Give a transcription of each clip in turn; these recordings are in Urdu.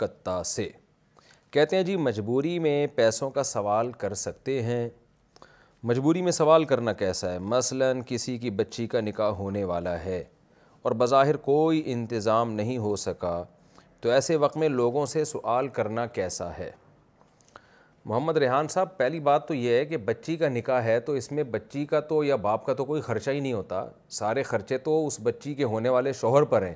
کلکتہ سے کہتے ہیں جی مجبوری میں پیسوں کا سوال کر سکتے ہیں؟ مجبوری میں سوال کرنا کیسا ہے؟ مثلاً کسی کی بچی کا نکاح ہونے والا ہے اور بظاہر کوئی انتظام نہیں ہو سکا، تو ایسے وقت میں لوگوں سے سوال کرنا کیسا ہے؟ محمد ریحان صاحب، پہلی بات تو یہ ہے کہ بچی کا نکاح ہے تو اس میں بچی کا تو یا باپ کا تو کوئی خرچہ ہی نہیں ہوتا، سارے خرچے تو اس بچی کے ہونے والے شوہر پر ہیں۔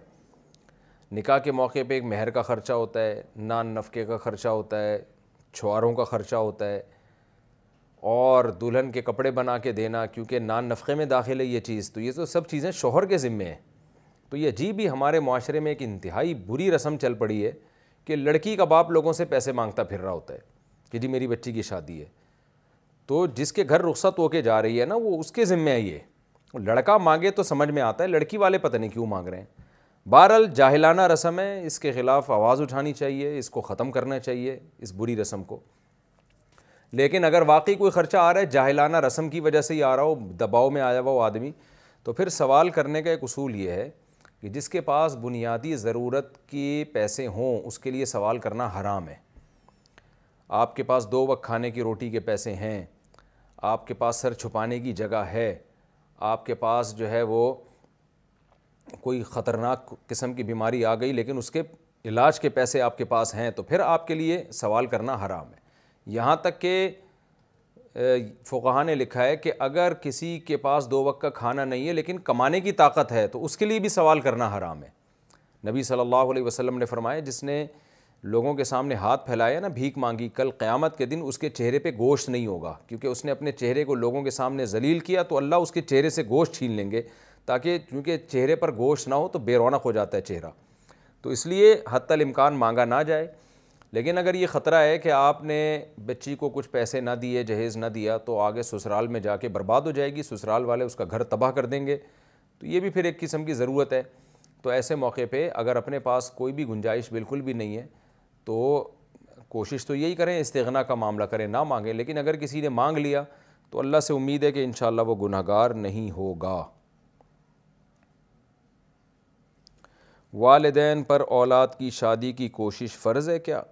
نکاح کے موقع پہ ایک مہر کا خرچہ ہوتا ہے، نان نفقے کا خرچہ ہوتا ہے، چھواروں کا خرچہ ہوتا ہے، اور دلہن کے کپڑے بنا کے دینا، کیونکہ نان نفقے میں داخل ہے یہ چیز، تو یہ تو سب چیزیں شوہر کے ذمے ہیں۔ تو یہ عجیب ہی ہمارے معاشرے میں ایک انتہائی بری رسم چل پڑی ہے کہ لڑکی کا باپ لوگوں سے پیسے مانگتا پھر رہا ہوتا ہے کہ جی میری بچی کی شادی ہے، تو جس کے گھر رخصت ہو کے جا رہی ہے نا وہ اس کے ذمے ہے یہ۔ لڑکا مانگے تو سمجھ میں آتا ہے، لڑکی والے پتہ نہیں کیوں مانگ رہے ہیں۔ بہرحال جاہلانہ رسم ہے، اس کے خلاف آواز اٹھانی چاہیے، اس کو ختم کرنا چاہیے اس بری رسم کو۔ لیکن اگر واقعی کوئی خرچہ آ رہا ہے جاہلانہ رسم کی وجہ سے ہی آ رہا ہو، دباؤ میں آیا ہوا وہ آدمی، تو پھر سوال کرنے کا ایک اصول یہ ہے کہ جس کے پاس بنیادی ضرورت کے پیسے ہوں اس کے لیے سوال کرنا حرام ہے۔ آپ کے پاس 2 وقت کھانے کی روٹی کے پیسے ہیں، آپ کے پاس سر چھپانے کی جگہ ہے، آپ کے پاس جو ہے وہ کوئی خطرناک قسم کی بیماری آ گئی لیکن اس کے علاج کے پیسے آپ کے پاس ہیں، تو پھر آپ کے لیے سوال کرنا حرام ہے۔ یہاں تک کہ فقہاء نے لکھا ہے کہ اگر کسی کے پاس 2 وقت کا کھانا نہیں ہے لیکن کمانے کی طاقت ہے تو اس کے لیے بھی سوال کرنا حرام ہے۔ نبی صلی اللہ علیہ وسلم نے فرمایا جس نے لوگوں کے سامنے ہاتھ پھیلایا نا، بھیک مانگی، کل قیامت کے دن اس کے چہرے پہ گوشت نہیں ہوگا، کیونکہ اس نے اپنے چہرے کو لوگوں کے سامنے ذلیل کیا، تو اللہ اس کے چہرے سے گوشت چھین لیں گے، تاکہ کیونکہ چہرے پر گوشت نہ ہو تو بے رونق ہو جاتا ہے چہرہ، تو اس لیے حتی الامکان مانگا نہ جائے۔ لیکن اگر یہ خطرہ ہے کہ آپ نے بچی کو کچھ پیسے نہ دیے، جہیز نہ دیا، تو آگے سسرال میں جا کے برباد ہو جائے گی، سسرال والے اس کا گھر تباہ کر دیں گے، تو یہ بھی پھر ایک قسم کی ضرورت ہے۔ تو ایسے موقع پہ اگر اپنے پاس کوئی بھی گنجائش بالکل بھی نہیں ہے تو کوشش تو یہی کریں استغنا کا معاملہ کریں، نہ مانگیں۔ لیکن اگر کسی نے مانگ لیا تو اللہ سے امید ہے کہ انشاءاللہ وہ گنہگار نہیں ہوگا۔ والدین پر اولاد کی شادی کی کوشش فرض ہے کیا؟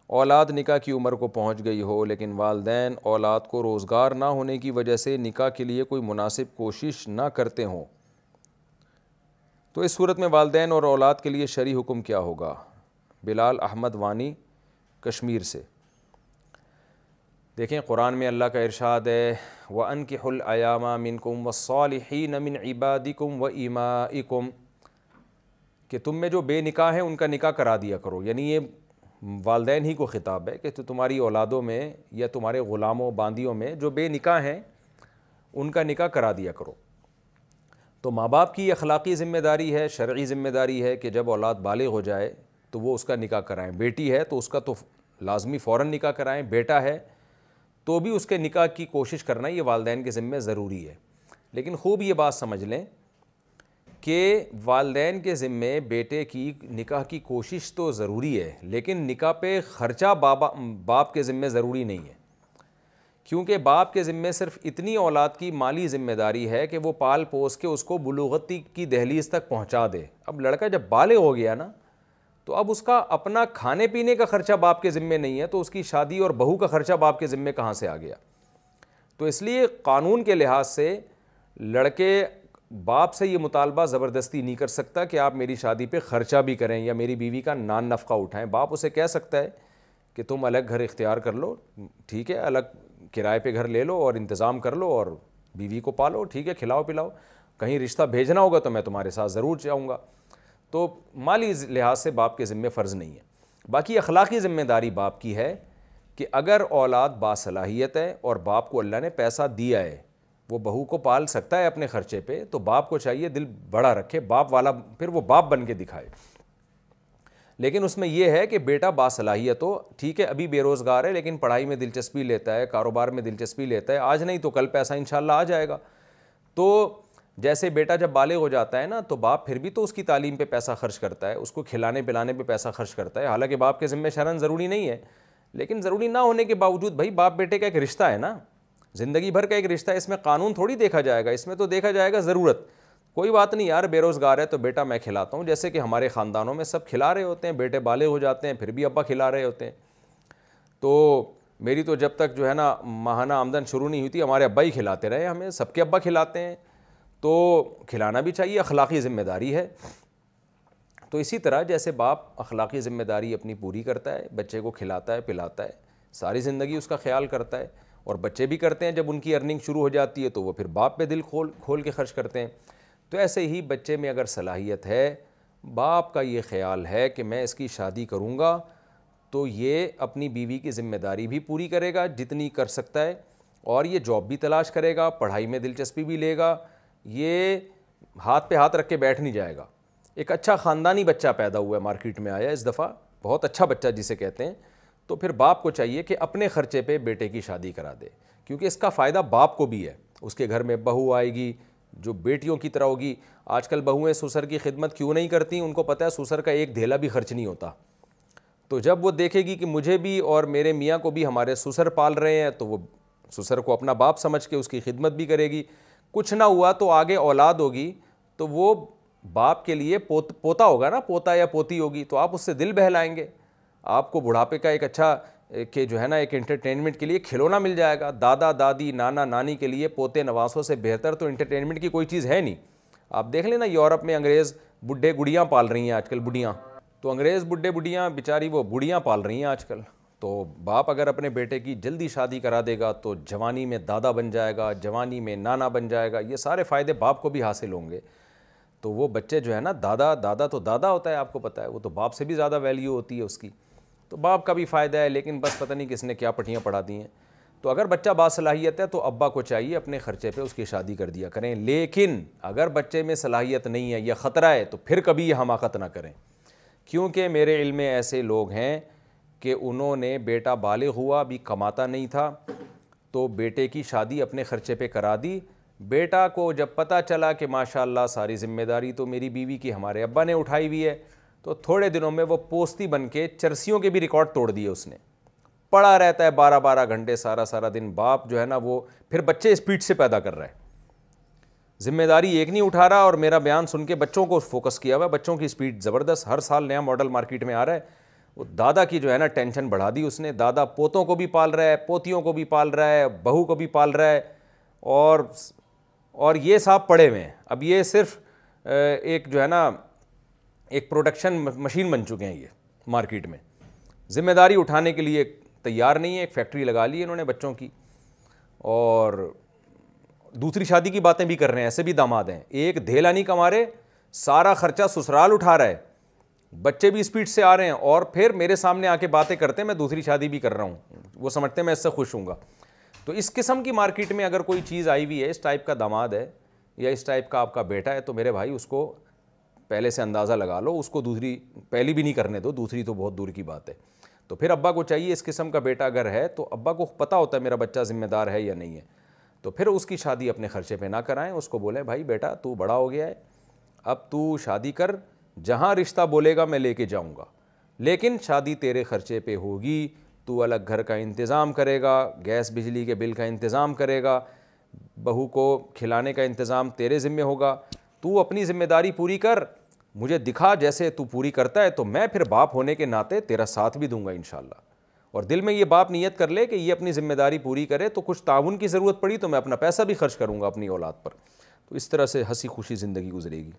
اولاد نکاح کی عمر کو پہنچ گئی ہو لیکن والدین اولاد کو روزگار نہ ہونے کی وجہ سے نکاح کے لیے کوئی مناسب کوشش نہ کرتے ہوں، تو اس صورت میں والدین اور اولاد کے لیے شرعی حکم کیا ہوگا؟ بلال احمد وانی کشمیر سے۔ دیکھیں قرآن میں اللہ کا ارشاد ہے وَأَنكِحُوا الْأَيَامَ مِنكُمْ وَالصَّالِحِينَ مِنْ عِبَادِكُمْ وَإِمَائِكُمْ، کہ تم میں جو بے نکاح ہیں ان کا نکاح کرا دیا کرو، یعنی یہ والدین ہی کو خطاب ہے کہ تمہاری اولادوں میں یا تمہارے غلاموں باندیوں میں جو بے نکاح ہیں ان کا نکاح کرا دیا کرو۔ تو ماں باپ کی اخلاقی ذمہ داری ہے، شرعی ذمہ داری ہے کہ جب اولاد بالغ ہو جائے تو وہ اس کا نکاح کرائیں۔ بیٹی ہے تو اس کا تو لازمی فوراً نکاح کرائیں، بیٹا ہے تو بھی اس کے نکاح کی کوشش کرنا یہ والدین کے ذمہ ضروری ہے۔ لیکن خوب یہ بات سمجھ لیں کہ والدین کے ذمے بیٹے کی نکاح کی کوشش تو ضروری ہے، لیکن نکاح پہ خرچہ باپ کے ذمے ضروری نہیں ہے، کیونکہ باپ کے ذمے صرف اتنی اولاد کی مالی ذمہ داری ہے کہ وہ پال پوس کے اس کو بلوغت کی دہلیز تک پہنچا دے۔ اب لڑکا جب بالغ ہو گیا نا تو اب اس کا اپنا کھانے پینے کا خرچہ باپ کے ذمے نہیں ہے، تو اس کی شادی اور بہو کا خرچہ باپ کے ذمے کہاں سے آ گیا؟ تو اس لیے قانون کے لحاظ سے لڑکے باپ سے یہ مطالبہ زبردستی نہیں کر سکتا کہ آپ میری شادی پہ خرچہ بھی کریں یا میری بیوی کا نان نفقہ اٹھائیں۔ باپ اسے کہہ سکتا ہے کہ تم الگ گھر اختیار کر لو، ٹھیک ہے، الگ کرائے پہ گھر لے لو اور انتظام کر لو اور بیوی کو پالو، ٹھیک ہے، کھلاؤ پلاؤ، کہیں رشتہ بھیجنا ہوگا تو میں تمہارے ساتھ ضرور جاؤں گا۔ تو مالی لحاظ سے باپ کے ذمے فرض نہیں ہے۔ باقی اخلاقی ذمہ داری باپ کی ہے کہ اگر اولاد باصلاحیت ہے اور باپ کو اللہ نے پیسہ دیا ہے، وہ بہو کو پال سکتا ہے اپنے خرچے پہ، تو باپ کو چاہیے دل بڑا رکھے، باپ والا پھر وہ باپ بن کے دکھائے۔ لیکن اس میں یہ ہے کہ بیٹا باصلاحیت ہو، ٹھیک ہے، ابھی بے روزگار ہے لیکن پڑھائی میں دلچسپی لیتا ہے، کاروبار میں دلچسپی لیتا ہے، آج نہیں تو کل پیسہ انشاءاللہ آ جائے گا۔ تو جیسے بیٹا جب بالغ ہو جاتا ہے نا تو باپ پھر بھی تو اس کی تعلیم پہ پیسہ خرچ کرتا ہے، اس کو کھلانے پلانے پہ پیسہ خرچ کرتا ہے، حالانکہ باپ کے ذمہ شرعاً ضروری نہیں ہے، لیکن ضروری نہ ہونے کے باوجود بھائی باپ بیٹے کا ایک رشتہ ہے نا، زندگی بھر کا ایک رشتہ ہے، اس میں قانون تھوڑی دیکھا جائے گا، اس میں تو دیکھا جائے گا ضرورت۔ کوئی بات نہیں یار، بے روزگار ہے تو بیٹا میں کھلاتا ہوں، جیسے کہ ہمارے خاندانوں میں سب کھلا رہے ہوتے ہیں، بیٹے بالغ ہو جاتے ہیں پھر بھی ابا کھلا رہے ہوتے ہیں. تو میری تو جب تک جو ہے نا ماہانہ آمدن شروع نہیں ہوئی تھی، ہمارے ابا ہی کھلاتے رہے ہمیں، سب کے ابا کھلاتے ہیں، تو کھلانا بھی چاہیے، اخلاقی ذمہ داری ہے. تو اسی طرح جیسے باپ اخلاقی ذمہ داری اپنی پوری کرتا ہے، بچے کو کھلاتا ہے پلاتا ہے، ساری زندگی اس کا خیال کرتا ہے، اور بچے بھی کرتے ہیں جب ان کی ارننگ شروع ہو جاتی ہے تو وہ پھر باپ پہ دل کھول کے خرچ کرتے ہیں. تو ایسے ہی بچے میں اگر صلاحیت ہے، باپ کا یہ خیال ہے کہ میں اس کی شادی کروں گا تو یہ اپنی بیوی کی ذمہ داری بھی پوری کرے گا جتنی کر سکتا ہے، اور یہ جاب بھی تلاش کرے گا، پڑھائی میں دلچسپی بھی لے گا، یہ ہاتھ پہ ہاتھ رکھ کے بیٹھ نہیں جائے گا. ایک اچھا خاندانی بچہ پیدا ہوا ہے، مارکیٹ میں آیا اس دفعہ، بہت اچھا بچہ جسے کہتے ہیں، تو پھر باپ کو چاہیے کہ اپنے خرچے پہ بیٹے کی شادی کرا دے، کیونکہ اس کا فائدہ باپ کو بھی ہے. اس کے گھر میں بہو آئے گی جو بیٹیوں کی طرح ہوگی. آج کل بہویں سسر کی خدمت کیوں نہیں کرتی؟ ان کو پتہ ہے سسر کا ایک دھیلا بھی خرچ نہیں ہوتا. تو جب وہ دیکھے گی کہ مجھے بھی اور میرے میاں کو بھی ہمارے سسر پال رہے ہیں، تو وہ سسر کو اپنا باپ سمجھ کے اس کی خدمت بھی کرے گی. کچھ نہ ہوا تو آگے اولاد ہوگی تو وہ باپ کے لیے پوتا ہوگا نا، پوتا یا پوتی ہوگی، تو آپ اس سے دل بہلائیں گے. آپ کو بڑھاپے کا ایک اچھا کہ جو ہے نا ایک انٹرٹینمنٹ کے لیے کھلونا مل جائے گا. دادا دادی نانا نانی کے لیے پوتے نواسوں سے بہتر تو انٹرٹینمنٹ کی کوئی چیز ہے نہیں. آپ دیکھ لیں نا، یورپ میں انگریز بڈھے گڑیاں پال رہی ہیں آج کل، بڑھیاں، تو انگریز بڈھے بڑھیاں بیچاری وہ بڑھیاں پال رہی ہیں آج کل. تو باپ اگر اپنے بیٹے کی جلدی شادی کرا دے گا تو جوانی میں دادا بن جائے گا، جوانی میں نانا بن جائے گا، یہ سارے فائدے باپ کو بھی حاصل ہوں گے. تو وہ بچے جو ہے نا، دادا تو دادا ہوتا ہے، آپ کو پتہ ہے، وہ تو باپ سے بھی زیادہ ویلیو ہوتی ہے اس کی. تو باپ کا بھی فائدہ ہے، لیکن بس پتہ نہیں کس نے کیا پٹیاں پڑھا دی ہیں. تو اگر بچہ باصلاحیت ہے تو ابا کو چاہیے اپنے خرچے پہ اس کی شادی کر دیا کریں. لیکن اگر بچے میں صلاحیت نہیں ہے یا خطرہ ہے تو پھر کبھی یہ حماقت نہ کریں، کیونکہ میرے علم میں ایسے لوگ ہیں کہ انہوں نے بیٹا بالغ ہوا، بھی کماتا نہیں تھا، تو بیٹے کی شادی اپنے خرچے پہ کرا دی. بیٹا کو جب پتہ چلا کہ ماشاءاللہ ساری ذمہ داری تو میری بیوی کی ہمارے ابا نے اٹھائی ہوئی ہے، تو تھوڑے دنوں میں وہ پوستی بن کے چرسیوں کے بھی ریکارڈ توڑ دیے. اس نے پڑا رہتا ہے 12 گھنٹے سارا دن. باپ جو ہے نا وہ پھر بچے اسپیڈ سے پیدا کر رہا ہے، ذمہ داری ایک نہیں اٹھا رہا، اور میرا بیان سن کے بچوں کو فوکس کیا ہوا ہے. بچوں کی اسپیڈ زبردست، ہر سال نیا ماڈل مارکیٹ میں آ رہا ہے. وہ دادا کی جو ہے نا ٹینشن بڑھا دی اس نے. دادا پوتوں کو بھی پال رہا ہے، پوتیوں کو بھی پال رہا ہے، بہو کو بھی پال رہا ہے، اور یہ صاحب پڑے ہوئے ہیں. اب یہ صرف ایک جو ہے نا ایک پروڈکشن مشین بن چکے ہیں یہ مارکیٹ میں. ذمہ داری اٹھانے کے لیے تیار نہیں ہے. ایک فیکٹری لگا لی انہوں نے بچوں کی، اور دوسری شادی کی باتیں بھی کر رہے ہیں. ایسے بھی داماد ہیں، ایک دھیلا نہیں کما رہے، سارا خرچہ سسرال اٹھا رہا ہے، بچے بھی اسپیڈ سے آ رہے ہیں، اور پھر میرے سامنے آ کے باتیں کرتے ہیں میں دوسری شادی بھی کر رہا ہوں. وہ سمجھتے ہیں میں اس سے خوش ہوں گا. تو اس قسم کی مارکیٹ میں اگر کوئی چیز آئی ہوئی ہے، اس ٹائپ کا داماد ہے یا اس ٹائپ کا آپ کا بیٹا ہے، تو میرے بھائی اس کو پہلے سے اندازہ لگا لو، اس کو دوسری پہلی بھی نہیں کرنے دو، دوسری تو بہت دور کی بات ہے. تو پھر ابا کو چاہیے، اس قسم کا بیٹا اگر ہے تو ابا کو پتہ ہوتا ہے میرا بچہ ذمہ دار ہے یا نہیں ہے، تو پھر اس کی شادی اپنے خرچے پہ نہ کرائیں. اس کو بولیں بھائی بیٹا تو بڑا ہو گیا ہے، اب تو شادی کر، جہاں رشتہ بولے گا میں لے کے جاؤں گا، لیکن شادی تیرے خرچے پہ ہوگی. تو الگ گھر کا انتظام کرے گا، گیس بجلی کے بل کا انتظام کرے گا، بہو کو کھلانے کا انتظام تیرے ذمہ ہوگا. تو اپنی ذمہ داری پوری کر، مجھے دکھا جیسے تو پوری کرتا ہے، تو میں پھر باپ ہونے کے ناطے تیرا ساتھ بھی دوں گا انشاءاللہ. اور دل میں یہ باپ نیت کر لے کہ یہ اپنی ذمہ داری پوری کرے، تو کچھ تعاون کی ضرورت پڑی تو میں اپنا پیسہ بھی خرچ کروں گا اپنی اولاد پر. تو اس طرح سے ہنسی خوشی زندگی گزرے گی.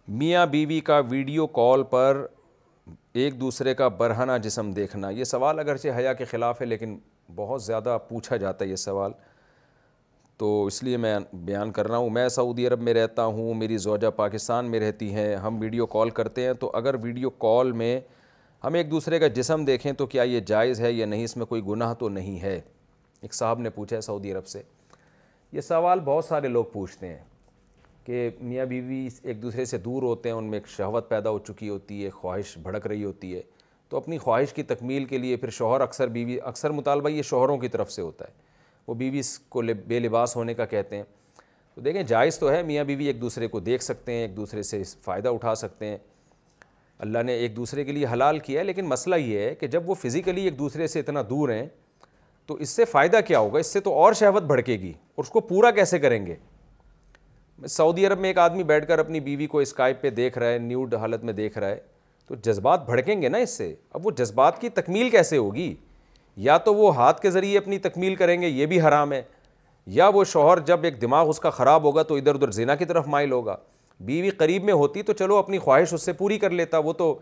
میاں بیوی کا ویڈیو کال پر ایک دوسرے کا برہنہ جسم دیکھنا، یہ سوال اگرچہ حیا کے خلاف ہے لیکن بہت زیادہ پوچھا جاتا ہے یہ سوال، تو اس لیے میں بیان کر رہا ہوں. میں سعودی عرب میں رہتا ہوں، میری زوجہ پاکستان میں رہتی ہیں، ہم ویڈیو کال کرتے ہیں، تو اگر ویڈیو کال میں ہم ایک دوسرے کا جسم دیکھیں تو کیا یہ جائز ہے یا نہیں، اس میں کوئی گناہ تو نہیں ہے؟ ایک صاحب نے پوچھا ہے سعودی عرب سے. یہ سوال بہت سارے لوگ پوچھتے ہیں کہ میاں بیوی ایک دوسرے سے دور ہوتے ہیں، ان میں ایک شہوت پیدا ہو چکی ہوتی ہے، خواہش بھڑک رہی ہوتی ہے، تو اپنی خواہش کی تکمیل کے لیے پھر شوہر اکثر مطالبہ یہ شوہروں کی طرف سے ہوتا ہے، وہ بیوی کو بے لباس ہونے کا کہتے ہیں. تو دیکھیں جائز تو ہے، میاں بیوی ایک دوسرے کو دیکھ سکتے ہیں، ایک دوسرے سے فائدہ اٹھا سکتے ہیں، اللہ نے ایک دوسرے کے لیے حلال کیا ہے. لیکن مسئلہ یہ ہے کہ جب وہ فزیکلی ایک دوسرے سے اتنا دور ہیں تو اس سے فائدہ کیا ہوگا؟ اس سے تو اور شہوت بھڑکے گی، اور اس کو پورا کیسے کریں گے؟ سعودی عرب میں ایک آدمی بیٹھ کر اپنی بیوی کو اسکائپ پہ دیکھ رہا ہے، نیوڈ حالت میں دیکھ رہا ہے، تو جذبات بھڑکیں گے نا اس سے۔ اب وہ جذبات کی تکمیل کیسے ہوگی؟ یا تو وہ ہاتھ کے ذریعے اپنی تکمیل کریں گے، یہ بھی حرام ہے، یا وہ شوہر جب ایک دماغ اس کا خراب ہوگا تو ادھر ادھر زنا کی طرف مائل ہوگا۔ بیوی قریب میں ہوتی تو چلو اپنی خواہش اس سے پوری کر لیتا، وہ تو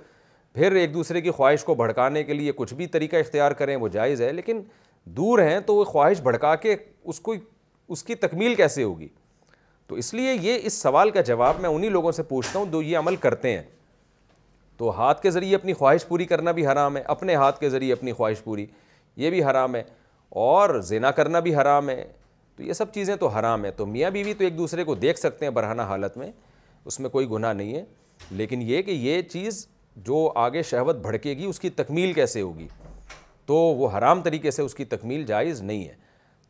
پھر ایک دوسرے کی خواہش کو بھڑکانے کے لیے کچھ بھی طریقہ اختیار کریں وہ جائز ہے، لیکن دور ہیں تو وہ خواہش بھڑکا کے اس کی تکمیل کیسے ہوگی؟ تو اس لیے یہ اس سوال کا جواب میں انہی لوگوں سے پوچھتا ہوں جو یہ عمل کرتے ہیں۔ تو ہاتھ کے ذریعے اپنی خواہش پوری کرنا بھی حرام ہے، اپنے ہاتھ کے ذریعے اپنی خواہش پوری یہ بھی حرام ہے، اور زنا کرنا بھی حرام ہے، تو یہ سب چیزیں تو حرام ہے۔ تو میاں بیوی تو ایک دوسرے کو دیکھ سکتے ہیں برہنہ حالت میں، اس میں کوئی گناہ نہیں ہے، لیکن یہ کہ یہ چیز جو آگے شہوت بھڑکے گی اس کی تکمیل کیسے ہوگی؟ تو وہ حرام طریقے سے اس کی تکمیل جائز نہیں ہے۔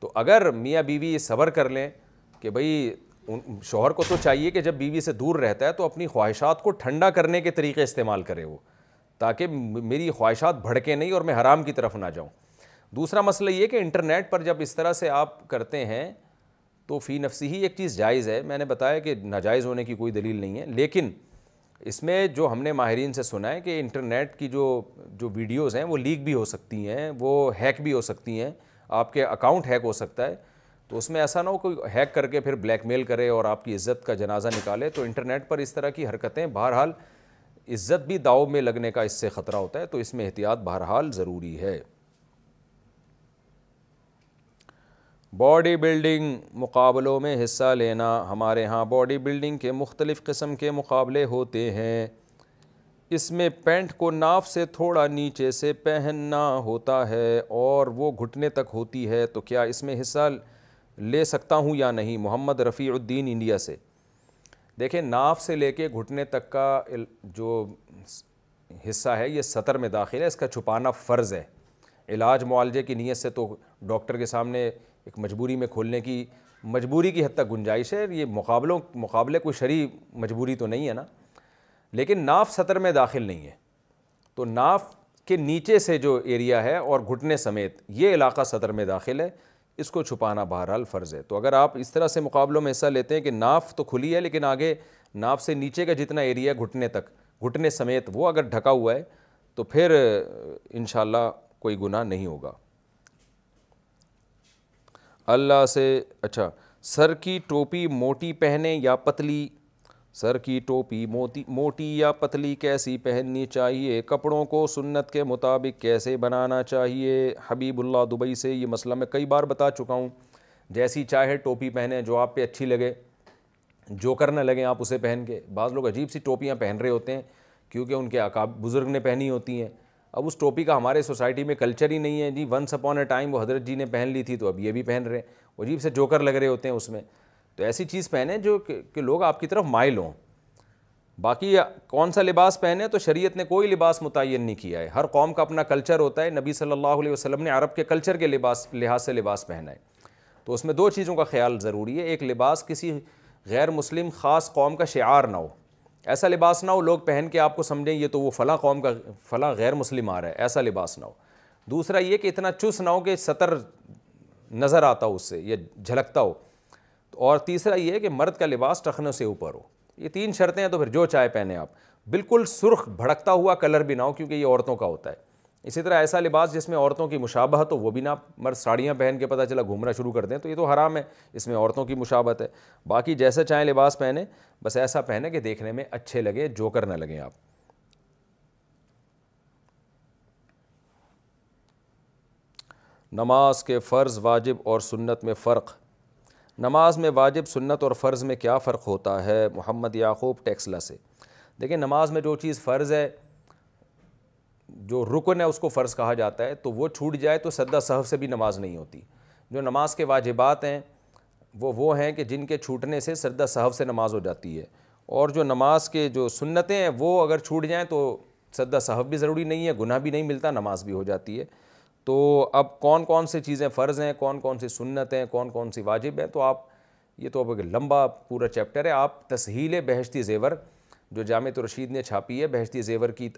تو اگر میاں بیوی یہ صبر کر لیں کہ بھئی شوہر کو تو چاہیے کہ جب بیوی سے دور رہتا ہے تو اپنی خواہشات کو ٹھنڈا کرنے کے طریقے استعمال کرے وہ، تاکہ میری خواہشات بھڑکیں نہیں اور میں حرام کی طرف نہ جاؤں۔ دوسرا مسئلہ یہ کہ انٹرنیٹ پر جب اس طرح سے آپ کرتے ہیں تو فی نفسی ہی ایک چیز جائز ہے، میں نے بتایا کہ ناجائز ہونے کی کوئی دلیل نہیں ہے، لیکن اس میں جو ہم نے ماہرین سے سنا ہے کہ انٹرنیٹ کی جو ویڈیوز ہیں وہ لیک بھی ہو سکتی ہیں، وہ ہیک بھی ہو سکتی ہیں، آپ کے اکاؤنٹ ہیک ہو سکتا ہے، تو اس میں ایسا نہ ہو کوئی ہیک کر کے پھر بلیک میل کرے اور آپ کی عزت کا جنازہ نکالے۔ تو انٹرنیٹ پر اس طرح کی حرکتیں بہرحال عزت بھی داؤ میں لگنے کا اس سے خطرہ ہوتا ہے، تو اس میں احتیاط بہرحال ضروری ہے۔ باڈی بلڈنگ مقابلوں میں حصہ لینا، ہمارے ہاں باڈی بلڈنگ کے مختلف قسم کے مقابلے ہوتے ہیں، اس میں پینٹ کو ناف سے تھوڑا نیچے سے پہننا ہوتا ہے اور وہ گھٹنے تک ہوتی ہے، تو کیا اس میں حصہ لے سکتا ہوں یا نہیں؟ محمد رفیع الدین انڈیا سے۔ دیکھیں، ناف سے لے کے گھٹنے تک کا جو حصہ ہے یہ سطر میں داخل ہے، اس کا چھپانا فرض ہے۔ علاج معالجے کی نیت سے تو ڈاکٹر کے سامنے ایک مجبوری میں کھولنے کی مجبوری کی حد تک گنجائش ہے، یہ مقابلے کوئی شرعی مجبوری تو نہیں ہے نا، لیکن ناف سطر میں داخل نہیں ہے، تو ناف کے نیچے سے جو ایریا ہے اور گھٹنے سمیت یہ علاقہ سطر میں داخل ہے، اس کو چھپانا بہرحال فرض ہے۔ تو اگر آپ اس طرح سے مقابلوں میں حصہ لیتے ہیں کہ ناف تو کھلی ہے لیکن آگے ناف سے نیچے کا جتنا ایریا گھٹنے تک، گھٹنے سمیت وہ اگر ڈھکا ہوا ہے تو پھر انشاءاللہ کوئی گناہ نہیں ہوگا۔ اللہ سے اچھا، سر کی ٹوپی موٹی پہنے یا پتلی؟ سر کی ٹوپی موٹی یا پتلی کیسی پہننی چاہیے؟ کپڑوں کو سنت کے مطابق کیسے بنانا چاہیے؟ حبیب اللہ دبئی سے۔ یہ مسئلہ میں کئی بار بتا چکا ہوں، جیسی چاہے ٹوپی پہنیں، جو آپ پہ اچھی لگے، جو کرنے لگیں آپ اسے پہن کے۔ بعض لوگ عجیب سی ٹوپیاں پہن رہے ہوتے ہیں کیونکہ ان کے بزرگ نے پہنی ہوتی ہیں، اب اس ٹوپی کا ہمارے سوسائٹی میں کلچر ہی نہیں ہے جی، ونس اپون اے ٹائم وہ حضرت جی نے پہن لی تھی تو اب یہ بھی پہن رہے ہیں، عجیب سے جوکر لگ رہے ہوتے ہیں اس میں۔ تو ایسی چیز پہنیں جو کہ لوگ آپ کی طرف مائل ہوں۔ باقی کون سا لباس پہنے تو شریعت نے کوئی لباس متعین نہیں کیا ہے، ہر قوم کا اپنا کلچر ہوتا ہے۔ نبی صلی اللہ علیہ وسلم نے عرب کے کلچر کے لحاظ سے لباس پہنا ہے، تو اس میں دو چیزوں کا خیال ضروری ہے، ایک لباس کسی غیر مسلم خاص قوم کا شعار نہ ہو، ایسا لباس نہ ہو لوگ پہن کے آپ کو سمجھیں یہ تو وہ فلاں قوم کا فلاں غیر مسلم آ رہا ہے، ایسا لباس نہ ہو۔ دوسرا یہ کہ اتنا چس نہ ہو کہ سطر نظر آتا ہو اس سے، یہ جھلکتا ہو، اور تیسرا یہ ہے کہ مرد کا لباس ٹخنوں سے اوپر ہو۔ یہ تین شرطیں ہیں، تو پھر جو چاہے پہنے آپ، بالکل سرخ بھڑکتا ہوا کلر بھی نہ ہو کیونکہ یہ عورتوں کا ہوتا ہے۔ اسی طرح ایسا لباس جس میں عورتوں کی مشابہت ہو وہ بھی نہ، مرد ساڑیاں پہن کے پتہ چلا گھومنا شروع کر دیں تو یہ تو حرام ہے، اس میں عورتوں کی مشابہت ہے۔ باقی جیسا چاہیں لباس پہنے، بس ایسا پہنے کہ دیکھنے میں اچھے لگے، جوکر نہ لگیں آپ۔ نماز کے فرض، واجب اور سنت میں فرق۔ نماز میں واجب، سنت اور فرض میں کیا فرق ہوتا ہے؟ محمد یعقوب ٹیکسلا سے۔ دیکھیں، نماز میں جو چیز فرض ہے، جو رکن ہے اس کو فرض کہا جاتا ہے، تو وہ چھوٹ جائے تو سجدہ سہو سے بھی نماز نہیں ہوتی۔ جو نماز کے واجبات ہیں وہ ہیں کہ جن کے چھوٹنے سے سجدہ سہو سے نماز ہو جاتی ہے، اور جو نماز کے جو سنتیں ہیں وہ اگر چھوٹ جائیں تو سجدہ سہو بھی ضروری نہیں ہے، گناہ بھی نہیں ملتا، نماز بھی ہو جاتی ہے۔ تو اب کون کون سی چیزیں فرض ہیں، کون کون سی سنت ہیں، کون کون سی واجب ہیں، تو آپ یہ تو اب ایک لمبا پورا چیپٹر ہے۔ آپ تسہیل بہشتی زیور جو جامعۃ الرشید نے چھاپی ہے بہشتی زیور کی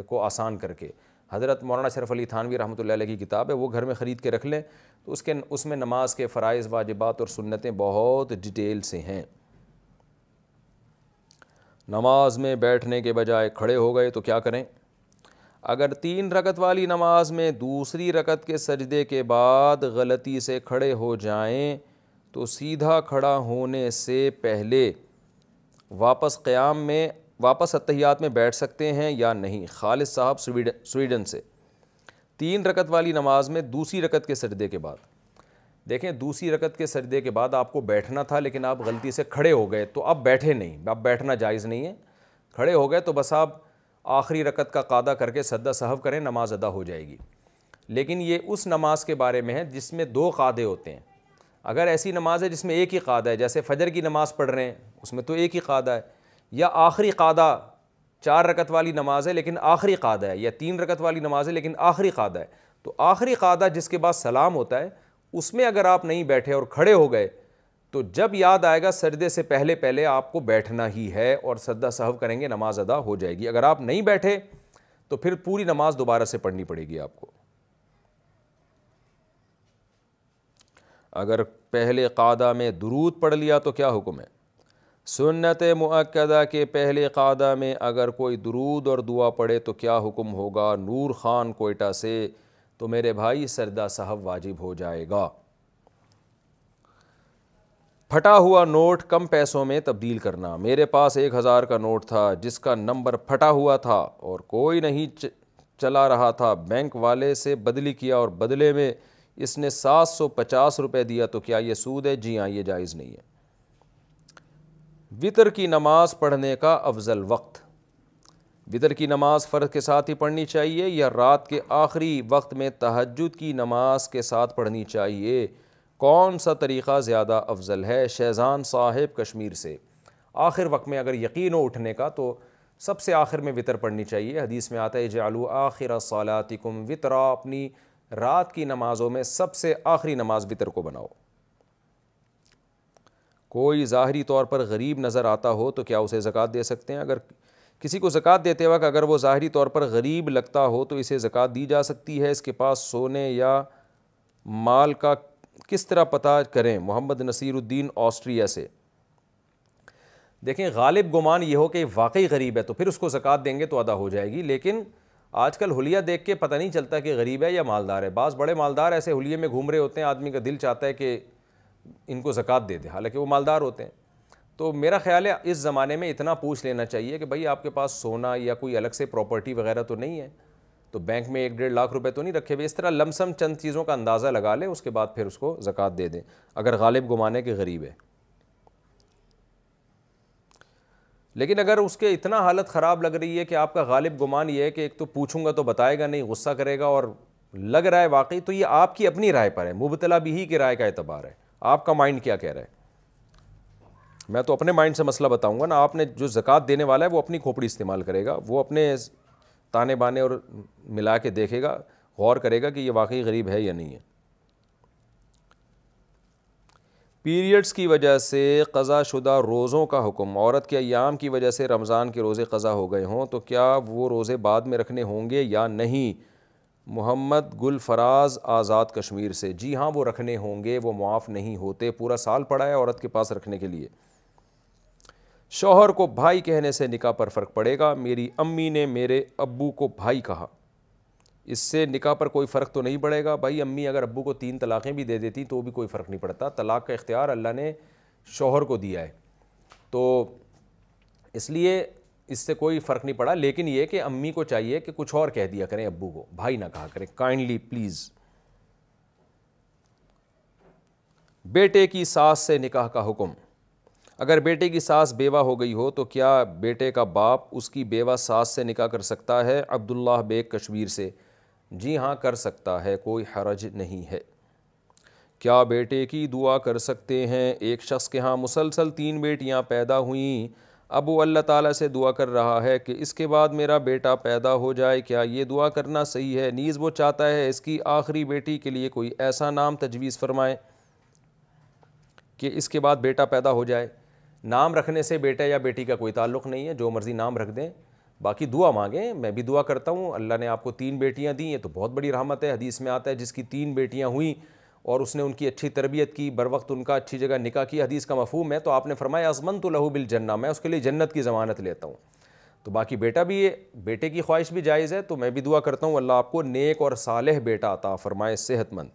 کو آسان کر کے، حضرت مولانا اشرف علی تھانوی رحمۃ اللہ علیہ کی کتاب ہے، وہ گھر میں خرید کے رکھ لیں، تو اس میں نماز کے فرائض، واجبات اور سنتیں بہت ڈیٹیل سے ہیں۔ نماز میں بیٹھنے کے بجائے کھڑے ہو گئے تو کیا کریں؟ اگر 3 رکعت والی نماز میں دوسری رکعت کے سجدے کے بعد غلطی سے کھڑے ہو جائیں تو سیدھا کھڑا ہونے سے پہلے واپس اتحیات میں بیٹھ سکتے ہیں یا نہیں؟ خالد صاحب سویڈن سے۔ 3 رکعت والی نماز میں دوسری رکعت کے سجدے کے بعد، دیکھیں دوسری رکعت کے سجدے کے بعد آپ کو بیٹھنا تھا لیکن آپ غلطی سے کھڑے ہو گئے تو اب بیٹھے نہیں، اب بیٹھنا جائز نہیں ہے، کھڑے ہو گئے تو بس آپ آخری رکعت کا قاعدہ کر کے سجدہ سہو کریں، نماز ادا ہو جائے گی۔ لیکن یہ اس نماز کے بارے میں ہے جس میں 2 قاعدے ہوتے ہیں۔ اگر ایسی نماز ہے جس میں ایک ہی قاعدہ ہے، جیسے فجر کی نماز پڑھ رہے ہیں اس میں تو ایک ہی قاعدہ ہے، یا آخری قاعدہ 4 رکعت والی نماز ہے لیکن آخری قاعدہ ہے، یا 3 رکعت والی نماز ہے لیکن آخری قاعدہ ہے، تو آخری قاعدہ جس کے بعد سلام ہوتا ہے اس میں اگر آپ نہیں بیٹھے اور کھڑے ہو گئے تو جب یاد آئے گا سجدے سے پہلے آپ کو بیٹھنا ہی ہے اور سجدہ سہو کریں گے، نماز ادا ہو جائے گی۔ اگر آپ نہیں بیٹھے تو پھر پوری نماز دوبارہ سے پڑھنی پڑے گی آپ کو۔ اگر پہلے قاعدہ میں درود پڑھ لیا تو کیا حکم ہے؟ سنت مؤکدہ کے پہلے قاعدہ میں اگر کوئی درود اور دعا پڑھے تو کیا حکم ہوگا؟ نور خان کوئٹہ سے۔ تو میرے بھائی سجدہ سہو واجب ہو جائے گا۔ پھٹا ہوا نوٹ کم پیسوں میں تبدیل کرنا۔ میرے پاس 1000 کا نوٹ تھا جس کا نمبر پھٹا ہوا تھا اور کوئی نہیں چلا رہا تھا، بینک والے سے بدلی کیا اور بدلے میں اس نے 750 روپے دیا، تو کیا یہ سود ہے؟ جی ہاں، یہ جائز نہیں ہے۔ وتر کی نماز پڑھنے کا افضل وقت۔ وتر کی نماز فرض کے ساتھ ہی پڑھنی چاہیے یا رات کے آخری وقت میں تہجد کی نماز کے ساتھ پڑھنی چاہیے؟ کون سا طریقہ زیادہ افضل ہے؟ شہزان صاحب کشمیر سے۔ آخر وقت میں اگر یقین ہو اٹھنے کا تو سب سے آخر میں وتر پڑھنی چاہیے۔ حدیث میں آتا ہے اجعلوا آخر صلاتکم وترا، اپنی رات کی نمازوں میں سب سے آخری نماز وتر کو بناؤ۔ کوئی ظاہری طور پر غریب نظر آتا ہو تو کیا اسے زکوٰۃ دے سکتے ہیں؟ اگر کسی کو زکوٰۃ دیتے وقت اگر وہ ظاہری طور پر غریب لگتا ہو تو اسے زکوٰۃ دی جا سکتی ہے۔ اس کے پاس سونے یا مال کا کس طرح پتہ کریں؟ محمد نصیر الدین آسٹریا سے۔ دیکھیں غالب گمان یہ ہو کہ واقعی غریب ہے تو پھر اس کو زکوٰۃ دیں گے تو ادا ہو جائے گی، لیکن آج کل حلیہ دیکھ کے پتہ نہیں چلتا کہ غریب ہے یا مالدار ہے۔ بعض بڑے مالدار ایسے حلیے میں گھوم رہے ہوتے ہیں، آدمی کا دل چاہتا ہے کہ ان کو زکوٰۃ دے دے، حالانکہ وہ مالدار ہوتے ہیں۔ تو میرا خیال ہے اس زمانے میں اتنا پوچھ لینا چاہیے کہ بھائی آپ کے پاس سونا یا کوئی الگ سے پراپرٹی وغیرہ تو نہیں ہے، تو بینک میں 1-1.5 لاکھ روپے تو نہیں رکھے ہوئے۔ اس طرح لم سم چند چیزوں کا اندازہ لگا لیں، اس کے بعد پھر اس کو زکوٰۃ دے دیں اگر غالب گمان ہے کہ غریب ہے۔ لیکن اگر اس کے اتنا حالت خراب لگ رہی ہے کہ آپ کا غالب گمان یہ ہے کہ ایک تو پوچھوں گا تو بتائے گا نہیں، غصہ کرے گا، اور لگ رہا ہے واقعی، تو یہ آپ کی اپنی رائے پر ہے، مبتلا بھی کی رائے کا اعتبار ہے، آپ کا مائنڈ کیا کہہ رہا ہے۔ میں تو اپنے مائنڈ سے مسئلہ بتاؤں گا نا، آپ نے جو زکوٰۃ دینے والا ہے وہ اپنی کھوپڑی استعمال کرے گا، وہ اپنے تانے بانے اور ملا کے دیکھے گا، غور کرے گا کہ یہ واقعی غریب ہے یا نہیں ہے۔ پیریڈز کی وجہ سے قضا شدہ روزوں کا حکم۔ عورت کے ایام کی وجہ سے رمضان کے روزے قضا ہو گئے ہوں تو کیا وہ روزے بعد میں رکھنے ہوں گے یا نہیں؟ محمد گل فراز آزاد کشمیر سے۔ جی ہاں، وہ رکھنے ہوں گے، وہ معاف نہیں ہوتے، پورا سال پڑا ہے عورت کے پاس رکھنے کے لیے۔ شوہر کو بھائی کہنے سے نکاح پر فرق پڑے گا؟ میری امی نے میرے ابو کو بھائی کہا، اس سے نکاح پر کوئی فرق تو نہیں پڑے گا؟ بھائی امی اگر ابو کو 3 طلاقیں بھی دے دیتی تو بھی کوئی فرق نہیں پڑتا، طلاق کا اختیار اللہ نے شوہر کو دیا ہے، تو اس لیے اس سے کوئی فرق نہیں پڑا۔ لیکن یہ کہ امی کو چاہیے کہ کچھ اور کہہ دیا کریں، ابو کو بھائی نہ کہا کریں، کائنڈلی پلیز۔ بیٹے کی ساس سے نکاح کا حکم۔ اگر بیٹے کی ساس بیوہ ہو گئی ہو تو کیا بیٹے کا باپ اس کی بیوہ ساس سے نکاح کر سکتا ہے؟ عبداللہ بیگ کشمیر سے۔ جی ہاں، کر سکتا ہے، کوئی حرج نہیں ہے۔ کیا بیٹے کی دعا کر سکتے ہیں؟ ایک شخص کے ہاں مسلسل 3 بیٹیاں پیدا ہوئیں، اب وہ اللہ تعالیٰ سے دعا کر رہا ہے کہ اس کے بعد میرا بیٹا پیدا ہو جائے، کیا یہ دعا کرنا صحیح ہے؟ نیز وہ چاہتا ہے اس کی آخری بیٹی کے لیے کوئی ایسا نام تجویز فرمائیں کہ اس کے بعد بیٹا پیدا ہو جائے۔ نام رکھنے سے بیٹا یا بیٹی کا کوئی تعلق نہیں ہے، جو مرضی نام رکھ دیں، باقی دعا مانگیں، میں بھی دعا کرتا ہوں، اللہ نے آپ کو 3 بیٹیاں دیں، یہ تو بہت بڑی رحمت ہے۔ حدیث میں آتا ہے جس کی 3 بیٹیاں ہوئیں اور اس نے ان کی اچھی تربیت کی، بر وقت ان کا اچھی جگہ نکاح کی، حدیث کا مفہوم ہے، تو آپ نے فرمایا اضمنت لہ بالجنہ، میں اس کے لیے جنت کی ضمانت لیتا ہوں۔ تو باقی بیٹا بھی ہے، بیٹے کی خواہش بھی جائز ہے، تو میں بھی دعا کرتا ہوں اللہ آپ کو نیک اور صالح بیٹا عطا فرمائے، صحت مند۔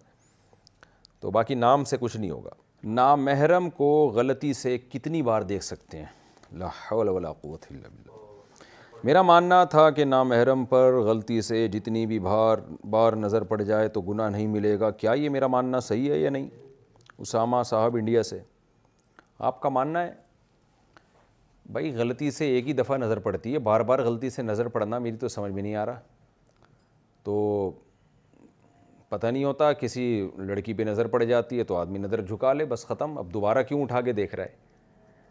تو باقی نام سے کچھ نہیں ہوگا۔ نامحرم کو غلطی سے کتنی بار دیکھ سکتے ہیں؟ لا حول ولا قوت الا باللہ۔ میرا ماننا تھا کہ نامحرم پر غلطی سے جتنی بھی بار نظر پڑ جائے تو گناہ نہیں ملے گا، کیا یہ میرا ماننا صحیح ہے یا نہیں؟ اسامہ صاحب انڈیا سے، آپ کا ماننا ہے؟ بھائی غلطی سے ایک ہی دفعہ نظر پڑتی ہے، بار بار غلطی سے نظر پڑنا میری تو سمجھ میں نہیں آ رہا۔ تو پتہ نہیں ہوتا، کسی لڑکی پہ نظر پڑ جاتی ہے تو آدمی نظر جھکا لے، بس ختم، اب دوبارہ کیوں اٹھا کے دیکھ رہا ہے؟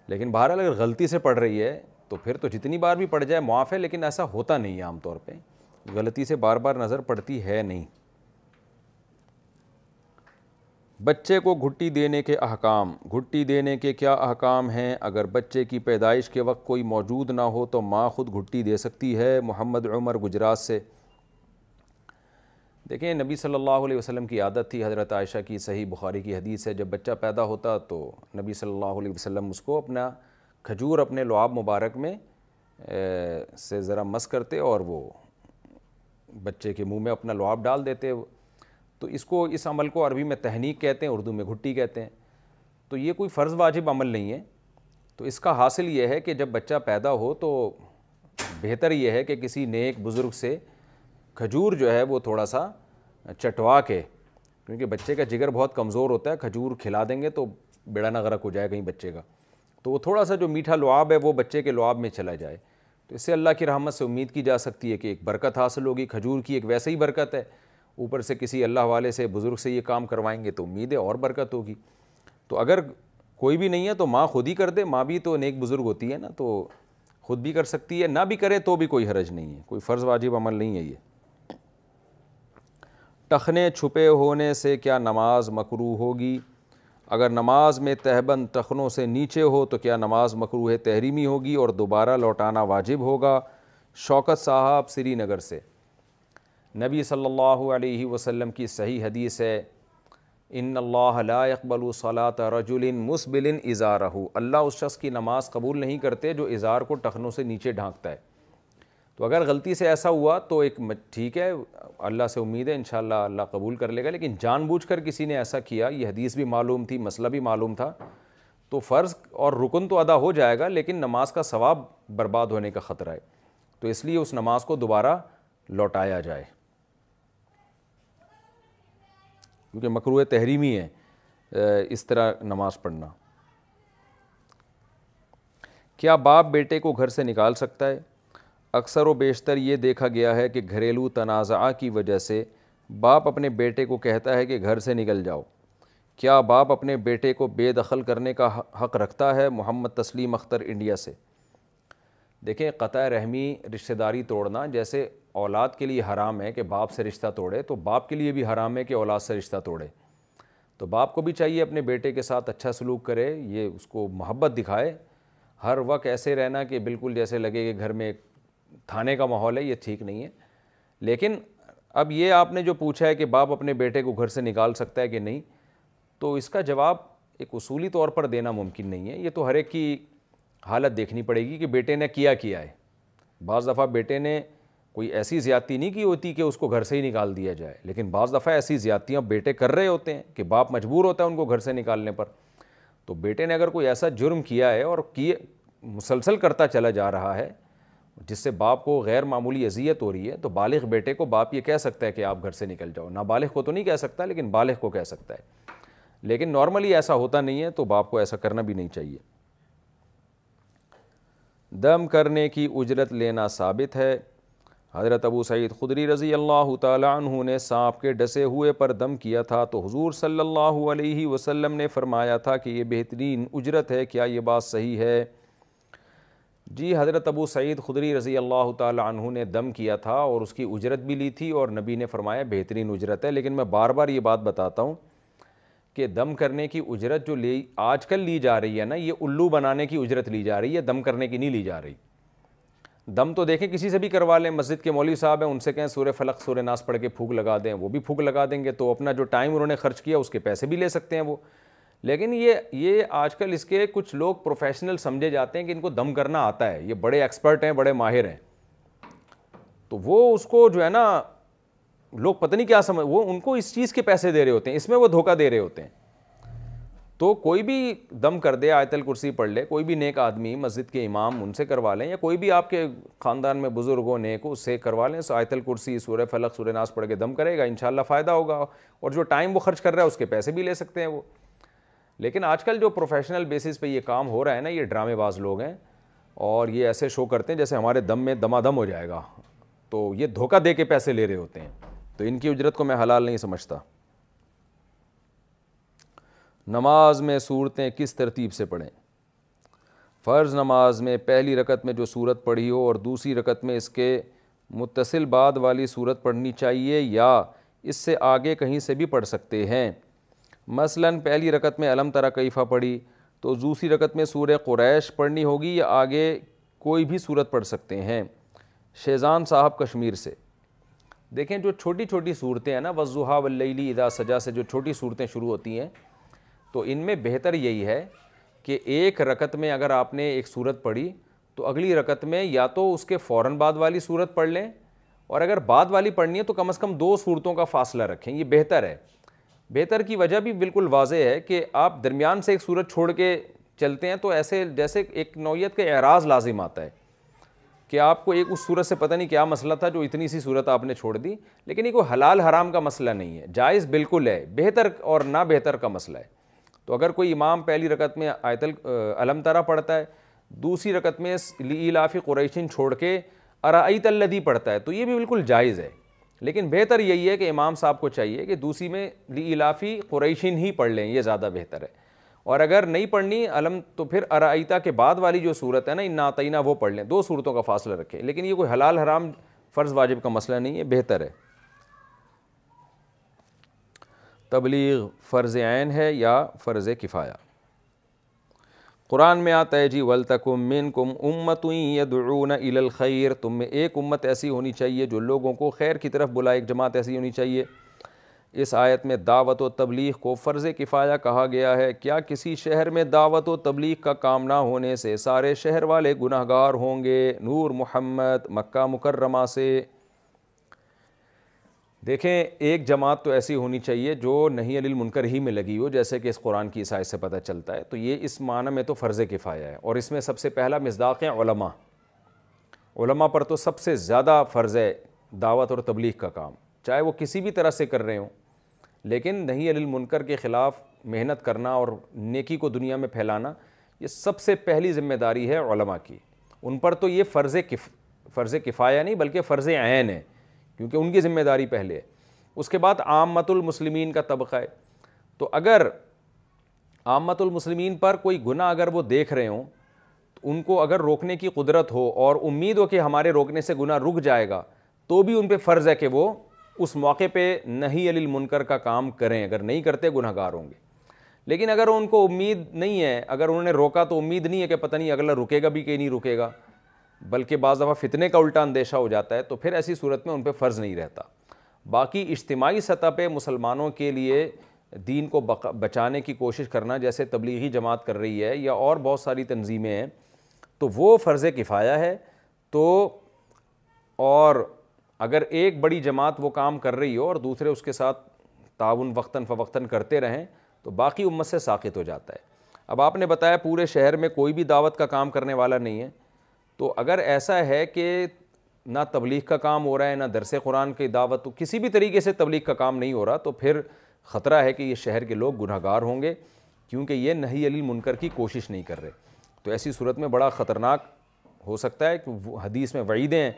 لیکن بہرحال اگر غلطی سے پڑ رہی ہے تو پھر تو جتنی بار بھی پڑ جائے معاف ہے، لیکن ایسا ہوتا نہیں ہے، عام طور پہ غلطی سے بار بار نظر پڑتی ہے نہیں۔ بچے کو گھٹی دینے کے احکام، گھٹی دینے کے کیا احکام ہیں؟ اگر بچے کی پیدائش کے وقت کوئی موجود نہ ہو تو ماں خود گھٹی دے سکتی ہے؟ محمد عمر گجرات سے۔ دیکھیں نبی صلی اللہ علیہ وسلم کی عادت تھی، حضرت عائشہ کی صحیح بخاری کی حدیث ہے، جب بچہ پیدا ہوتا تو نبی صلی اللہ علیہ وسلم اس کو اپنا کھجور اپنے لعاب مبارک میں سے ذرا مس کرتے اور وہ بچے کے منہ میں اپنا لعاب ڈال دیتے۔ تو اس عمل کو عربی میں تحنیک کہتے ہیں، اردو میں گھٹی کہتے ہیں۔ تو یہ کوئی فرض واجب عمل نہیں ہے۔ تو اس کا حاصل یہ ہے کہ جب بچہ پیدا ہو تو بہتر یہ ہے کہ کسی نیک بزرگ سے کھجور جو ہے وہ تھوڑا سا چٹوا کے، کیونکہ بچے کا جگر بہت کمزور ہوتا ہے، کھجور کھلا دیں گے تو بیڑا نہ غرق ہو جائے کہیں بچے کا، تو وہ تھوڑا سا جو میٹھا لعاب ہے وہ بچے کے لعاب میں چلا جائے، تو اس سے اللہ کی رحمت سے امید کی جا سکتی ہے کہ ایک برکت حاصل ہوگی۔ کھجور کی ایک ویسے ہی برکت ہے، اوپر سے کسی اللہ والے سے بزرگ سے یہ کام کروائیں گے تو امید ہے اور برکت ہوگی۔ تو اگر کوئی بھی نہیں ہے تو ماں خود ہی کر دے، ماں بھی تو نیک بزرگ ہوتی ہے نا، تو خود بھی کر سکتی ہے، نہ بھی کرے تو بھی کوئی حرج نہیں ہے، کوئی فرض واجب عمل نہیں ہے یہ۔ ٹخنے چھپے ہونے سے کیا نماز مکروہ ہوگی؟ اگر نماز میں تہبند ٹخنوں سے نیچے ہو تو کیا نماز مکروہ تحریمی ہوگی اور دوبارہ لوٹانا واجب ہوگا؟ شوکت صاحب سری نگر سے۔ نبی صلی اللہ علیہ وسلم کی صحیح حدیث ہے، ان اللہ لا يقبل صلاة رجل مسبل ازارہ، اللہ اس شخص کی نماز قبول نہیں کرتے جو ازار کو ٹخنوں سے نیچے ڈھانکتا ہے۔ تو اگر غلطی سے ایسا ہوا تو ایک ٹھیک ہے، اللہ سے امید ہے انشاءاللہ اللہ قبول کر لے گا، لیکن جان بوجھ کر کسی نے ایسا کیا، یہ حدیث بھی معلوم تھی، مسئلہ بھی معلوم تھا، تو فرض اور رکن تو ادا ہو جائے گا لیکن نماز کا ثواب برباد ہونے کا خطرہ ہے، تو اس لیے اس نماز کو دوبارہ لوٹایا جائے، کیونکہ مکروہ تحریمی ہے اس طرح نماز پڑھنا۔ کیا باپ بیٹے کو گھر سے نکال سکتا ہے؟ اکثر و بیشتر یہ دیکھا گیا ہے کہ گھریلو تنازعہ کی وجہ سے باپ اپنے بیٹے کو کہتا ہے کہ گھر سے نکل جاؤ۔ کیا باپ اپنے بیٹے کو بے دخل کرنے کا حق رکھتا ہے؟ محمد تسلیم اختر انڈیا سے۔ دیکھیں قطع رحمی رشتہ داری توڑنا جیسے اولاد کے لیے حرام ہے کہ باپ سے رشتہ توڑے، تو باپ کے لیے بھی حرام ہے کہ اولاد سے رشتہ توڑے۔ تو باپ کو بھی چاہیے اپنے بیٹے کے ساتھ اچھا سلوک کرے، یہ اس کو محبت دکھائے، ہر وقت ایسے رہنا کہ بالکل جیسے لگے کہ گھر میں تھانے کا ماحول ہے، یہ ٹھیک نہیں ہے۔ لیکن اب یہ آپ نے جو پوچھا ہے کہ باپ اپنے بیٹے کو گھر سے نکال سکتا ہے کہ نہیں، تو اس کا جواب ایک اصولی طور پر دینا ممکن نہیں ہے، یہ تو ہر ایک کی حالت دیکھنی پڑے گی کہ بیٹے نے کیا ہے۔ بعض دفعہ بیٹے نے کوئی ایسی زیادتی نہیں کی ہوتی کہ اس کو گھر سے ہی نکال دیا جائے، لیکن بعض دفعہ ایسی زیادتیاں بیٹے کر رہے ہوتے ہیں کہ باپ مجبور ہوتا ہے ان کو گھر سے نکالنے پر۔ تو بیٹے نے اگر کوئی ایسا جرم کیا ہے اور مسلسل کرتا چلا جا رہا ہے جس سے باپ کو غیر معمولی اذیت ہو رہی ہے، تو بالغ بیٹے کو باپ یہ کہہ سکتا ہے کہ آپ گھر سے نکل جاؤ، نابالغ کو تو نہیں کہہ سکتا لیکن بالغ کو کہہ سکتا ہے، لیکن نارملی ایسا ہوتا نہیں ہے، تو باپ کو ایسا کرنا بھی نہیں چاہیے۔ دم کرنے کی اجرت لینا ثابت ہے؟ حضرت ابو سعید خدری رضی اللہ تعالی عنہ نے سانپ کے ڈسے ہوئے پر دم کیا تھا تو حضور صلی اللہ علیہ وسلم نے فرمایا تھا کہ یہ بہترین اجرت ہے، کیا یہ بات صحیح ہے؟ جی، حضرت ابو سعید خدری رضی اللہ تعالی عنہ نے دم کیا تھا اور اس کی اجرت بھی لی تھی، اور نبی نے فرمایا بہترین اجرت ہے، لیکن میں بار بار یہ بات بتاتا ہوں کہ دم کرنے کی اجرت جو آج کل لی جا رہی ہے نا، یہ الو بنانے کی اجرت لی جا رہی ہے، دم کرنے کی نہیں لی جا رہی۔ دم تو دیکھیں کسی سے بھی کروا لیں، مسجد کے مولوی صاحب ہیں ان سے کہیں سورہ فلق سورہ ناس پڑھ کے پھونک لگا دیں، وہ بھی پھونک لگا دیں گے، تو اپنا جو ٹائم انہوں نے خرچ کیا اس کے پیسے بھی لے سکتے ہیں وہ۔ لیکن یہ آج کل اس کے کچھ لوگ پروفیشنل سمجھے جاتے ہیں کہ ان کو دم کرنا آتا ہے، یہ بڑے ایکسپرٹ ہیں، بڑے ماہر ہیں، تو وہ اس کو جو ہے نا لوگ پتہ نہیں کیا سمجھ، وہ ان کو اس چیز کے پیسے دے رہے ہوتے ہیں، اس میں وہ دھوکہ دے رہے ہوتے ہیں۔ تو کوئی بھی دم کر دے، آیت الکرسی پڑھ لے، کوئی بھی نیک آدمی مسجد کے امام ان سے کروا لیں، یا کوئی بھی آپ کے خاندان میں بزرگ ہو نیک ہو اس سے کروا لیں، آیت الکرسی سورہ فلق سورہ ناس پڑھ کے دم کرے گا، انشاءاللہ فائدہ ہوگا، اور جو ٹائم وہ خرچ کر رہا ہے اس کے پیسے بھی لے سکتے ہیں وہ۔ لیکن آج کل جو پروفیشنل بیسس پہ یہ کام ہو رہا ہے نا، یہ ڈرامے باز لوگ ہیں، اور یہ ایسے شو کرتے ہیں جیسے ہمارے دم میں دمادم ہو جائے گا، تو یہ دھوکہ دے کے پیسے لے رہے ہوتے ہیں، تو ان کی اجرت کو میں حلال نہیں سمجھتا۔ نماز میں صورتیں کس ترتیب سے پڑھیں؟ فرض نماز میں پہلی رکعت میں جو صورت پڑھی ہو اور دوسری رکعت میں اس کے متصل بعد والی صورت پڑھنی چاہیے، یا اس سے آگے کہیں سے بھی پڑھ سکتے ہیں؟ مثلاً پہلی رکعت میں الم تری کیف پڑھی تو دوسری رکعت میں سورہ قریش پڑھنی ہوگی، یا آگے کوئی بھی صورت پڑھ سکتے ہیں؟ شیزان صاحب کشمیر سے۔ دیکھیں جو چھوٹی چھوٹی صورتیں ہیں نا، والضحیٰ واللیل اذا سجا سے جو چھوٹی صورتیں شروع ہوتی ہیں، تو ان میں بہتر یہی ہے کہ ایک رکعت میں اگر آپ نے ایک صورت پڑھی تو اگلی رکعت میں یا تو اس کے فوراً بعد والی صورت پڑھ لیں، اور اگر بعد والی پڑھنی ہے تو کم از کم 2 صورتوں کا فاصلہ رکھیں، یہ بہتر ہے۔ بہتر کی وجہ بھی بالکل واضح ہے کہ آپ درمیان سے ایک صورت چھوڑ کے چلتے ہیں تو ایسے جیسے ایک نوعیت کا اعراض لازم آتا ہے کہ آپ کو ایک اس صورت سے پتہ نہیں کیا مسئلہ تھا جو اتنی سی صورت آپ نے چھوڑ دی، لیکن یہ کوئی حلال حرام کا مسئلہ نہیں ہے، جائز بالکل ہے، بہتر اور نہ بہتر کا مسئلہ ہے۔ تو اگر کوئی امام پہلی رکعت میں آیت الم تری پڑھتا ہے، دوسری رکعت میں لإیلاف قریش چھوڑ کے ارأیت الذی پڑھتا ہے، تو یہ بھی بالکل جائز ہے، لیکن بہتر یہی ہے کہ امام صاحب کو چاہیے کہ دوسری میں لإیلاف قریش ہی پڑھ لیں، یہ زیادہ بہتر ہے۔ اور اگر نہیں پڑھنی علم تو پھر ارأیتا کے بعد والی جو صورت ہے نا انا اعطیناک، وہ پڑھ لیں، 2 صورتوں کا فاصلہ رکھیں، لیکن یہ کوئی حلال حرام فرض واجب کا مسئلہ نہیں ہے، بہتر ہے۔ تبلیغ فرض عین ہے یا فرض کفایہ؟ قرآن میں آتا ہے جی وَلْتَكُمْ مِنْكُمْ أُمَّةٌ يَدْعُونَ إِلَى الْخَيْرِ، تم میں ایک امت ایسی ہونی چاہیے جو لوگوں کو خیر کی طرف بلائے، ایک جماعت ایسی ہونی چاہیے۔ اس آیت میں دعوت و تبلیغ کو فرض کفایہ کہا گیا ہے، کیا کسی شہر میں دعوت و تبلیغ کا کام نہ ہونے سے سارے شہر والے گناہگار ہوں گے؟ نور محمد مکہ مکرمہ سے۔ دیکھیں ایک جماعت تو ایسی ہونی چاہیے جو نہی عن المنکر ہی میں لگی ہو، جیسے کہ اس قرآن کی اس آیت سے پتہ چلتا ہے، تو یہ اس معنی میں تو فرض کفایہ ہے، اور اس میں سب سے پہلا مصداق ہے علماء۔ علماء پر تو سب سے زیادہ فرض ہے دعوت اور تبلیغ کا کام، چاہے وہ کسی بھی طرح سے کر رہے ہوں، لیکن نہی عن المنکر کے خلاف محنت کرنا اور نیکی کو دنیا میں پھیلانا، یہ سب سے پہلی ذمہ داری ہے علماء کی۔ ان پر تو یہ فرض کفایہ نہیں بلکہ فرض عین ہے، کیونکہ ان کی ذمہ داری پہلے ہے۔ اس کے بعد عامۃ المسلمین کا طبقہ ہے، تو اگر عامۃ المسلمین پر کوئی گناہ اگر وہ دیکھ رہے ہوں، تو ان کو اگر روکنے کی قدرت ہو اور امید ہو کہ ہمارے روکنے سے گناہ رک جائے گا، تو بھی ان پہ فرض ہے کہ وہ اس موقع پہ نہی عن المنکر کا کام کریں، اگر نہیں کرتے گناہگار ہوں گے۔ لیکن اگر ان کو امید نہیں ہے، اگر انہوں نے روکا تو امید نہیں ہے کہ پتہ نہیں اگلا رکے گا بھی کہ نہیں رکے گا، بلکہ بعض دفعہ فتنے کا الٹا اندیشہ ہو جاتا ہے، تو پھر ایسی صورت میں ان پہ فرض نہیں رہتا۔ باقی اجتماعی سطح پہ مسلمانوں کے لیے دین کو بچانے کی کوشش کرنا، جیسے تبلیغی جماعت کر رہی ہے یا اور بہت ساری تنظیمیں ہیں، تو وہ فرض کفایہ ہے۔ تو اور اگر ایک بڑی جماعت وہ کام کر رہی ہو اور دوسرے اس کے ساتھ تعاون وقتاً فوقتاً کرتے رہیں، تو باقی امت سے ساقط ہو جاتا ہے۔ اب آپ نے بتایا پورے شہر میں کوئی بھی دعوت کا کام کرنے والا نہیں ہے، تو اگر ایسا ہے کہ نہ تبلیغ کا کام ہو رہا ہے، نہ درس قرآن کی دعوت، تو کسی بھی طریقے سے تبلیغ کا کام نہیں ہو رہا، تو پھر خطرہ ہے کہ یہ شہر کے لوگ گناہگار ہوں گے، کیونکہ یہ نہی عن المنکر کی کوشش نہیں کر رہے۔ تو ایسی صورت میں بڑا خطرناک ہو سکتا ہے کہ حدیث میں وعیدیں ہیں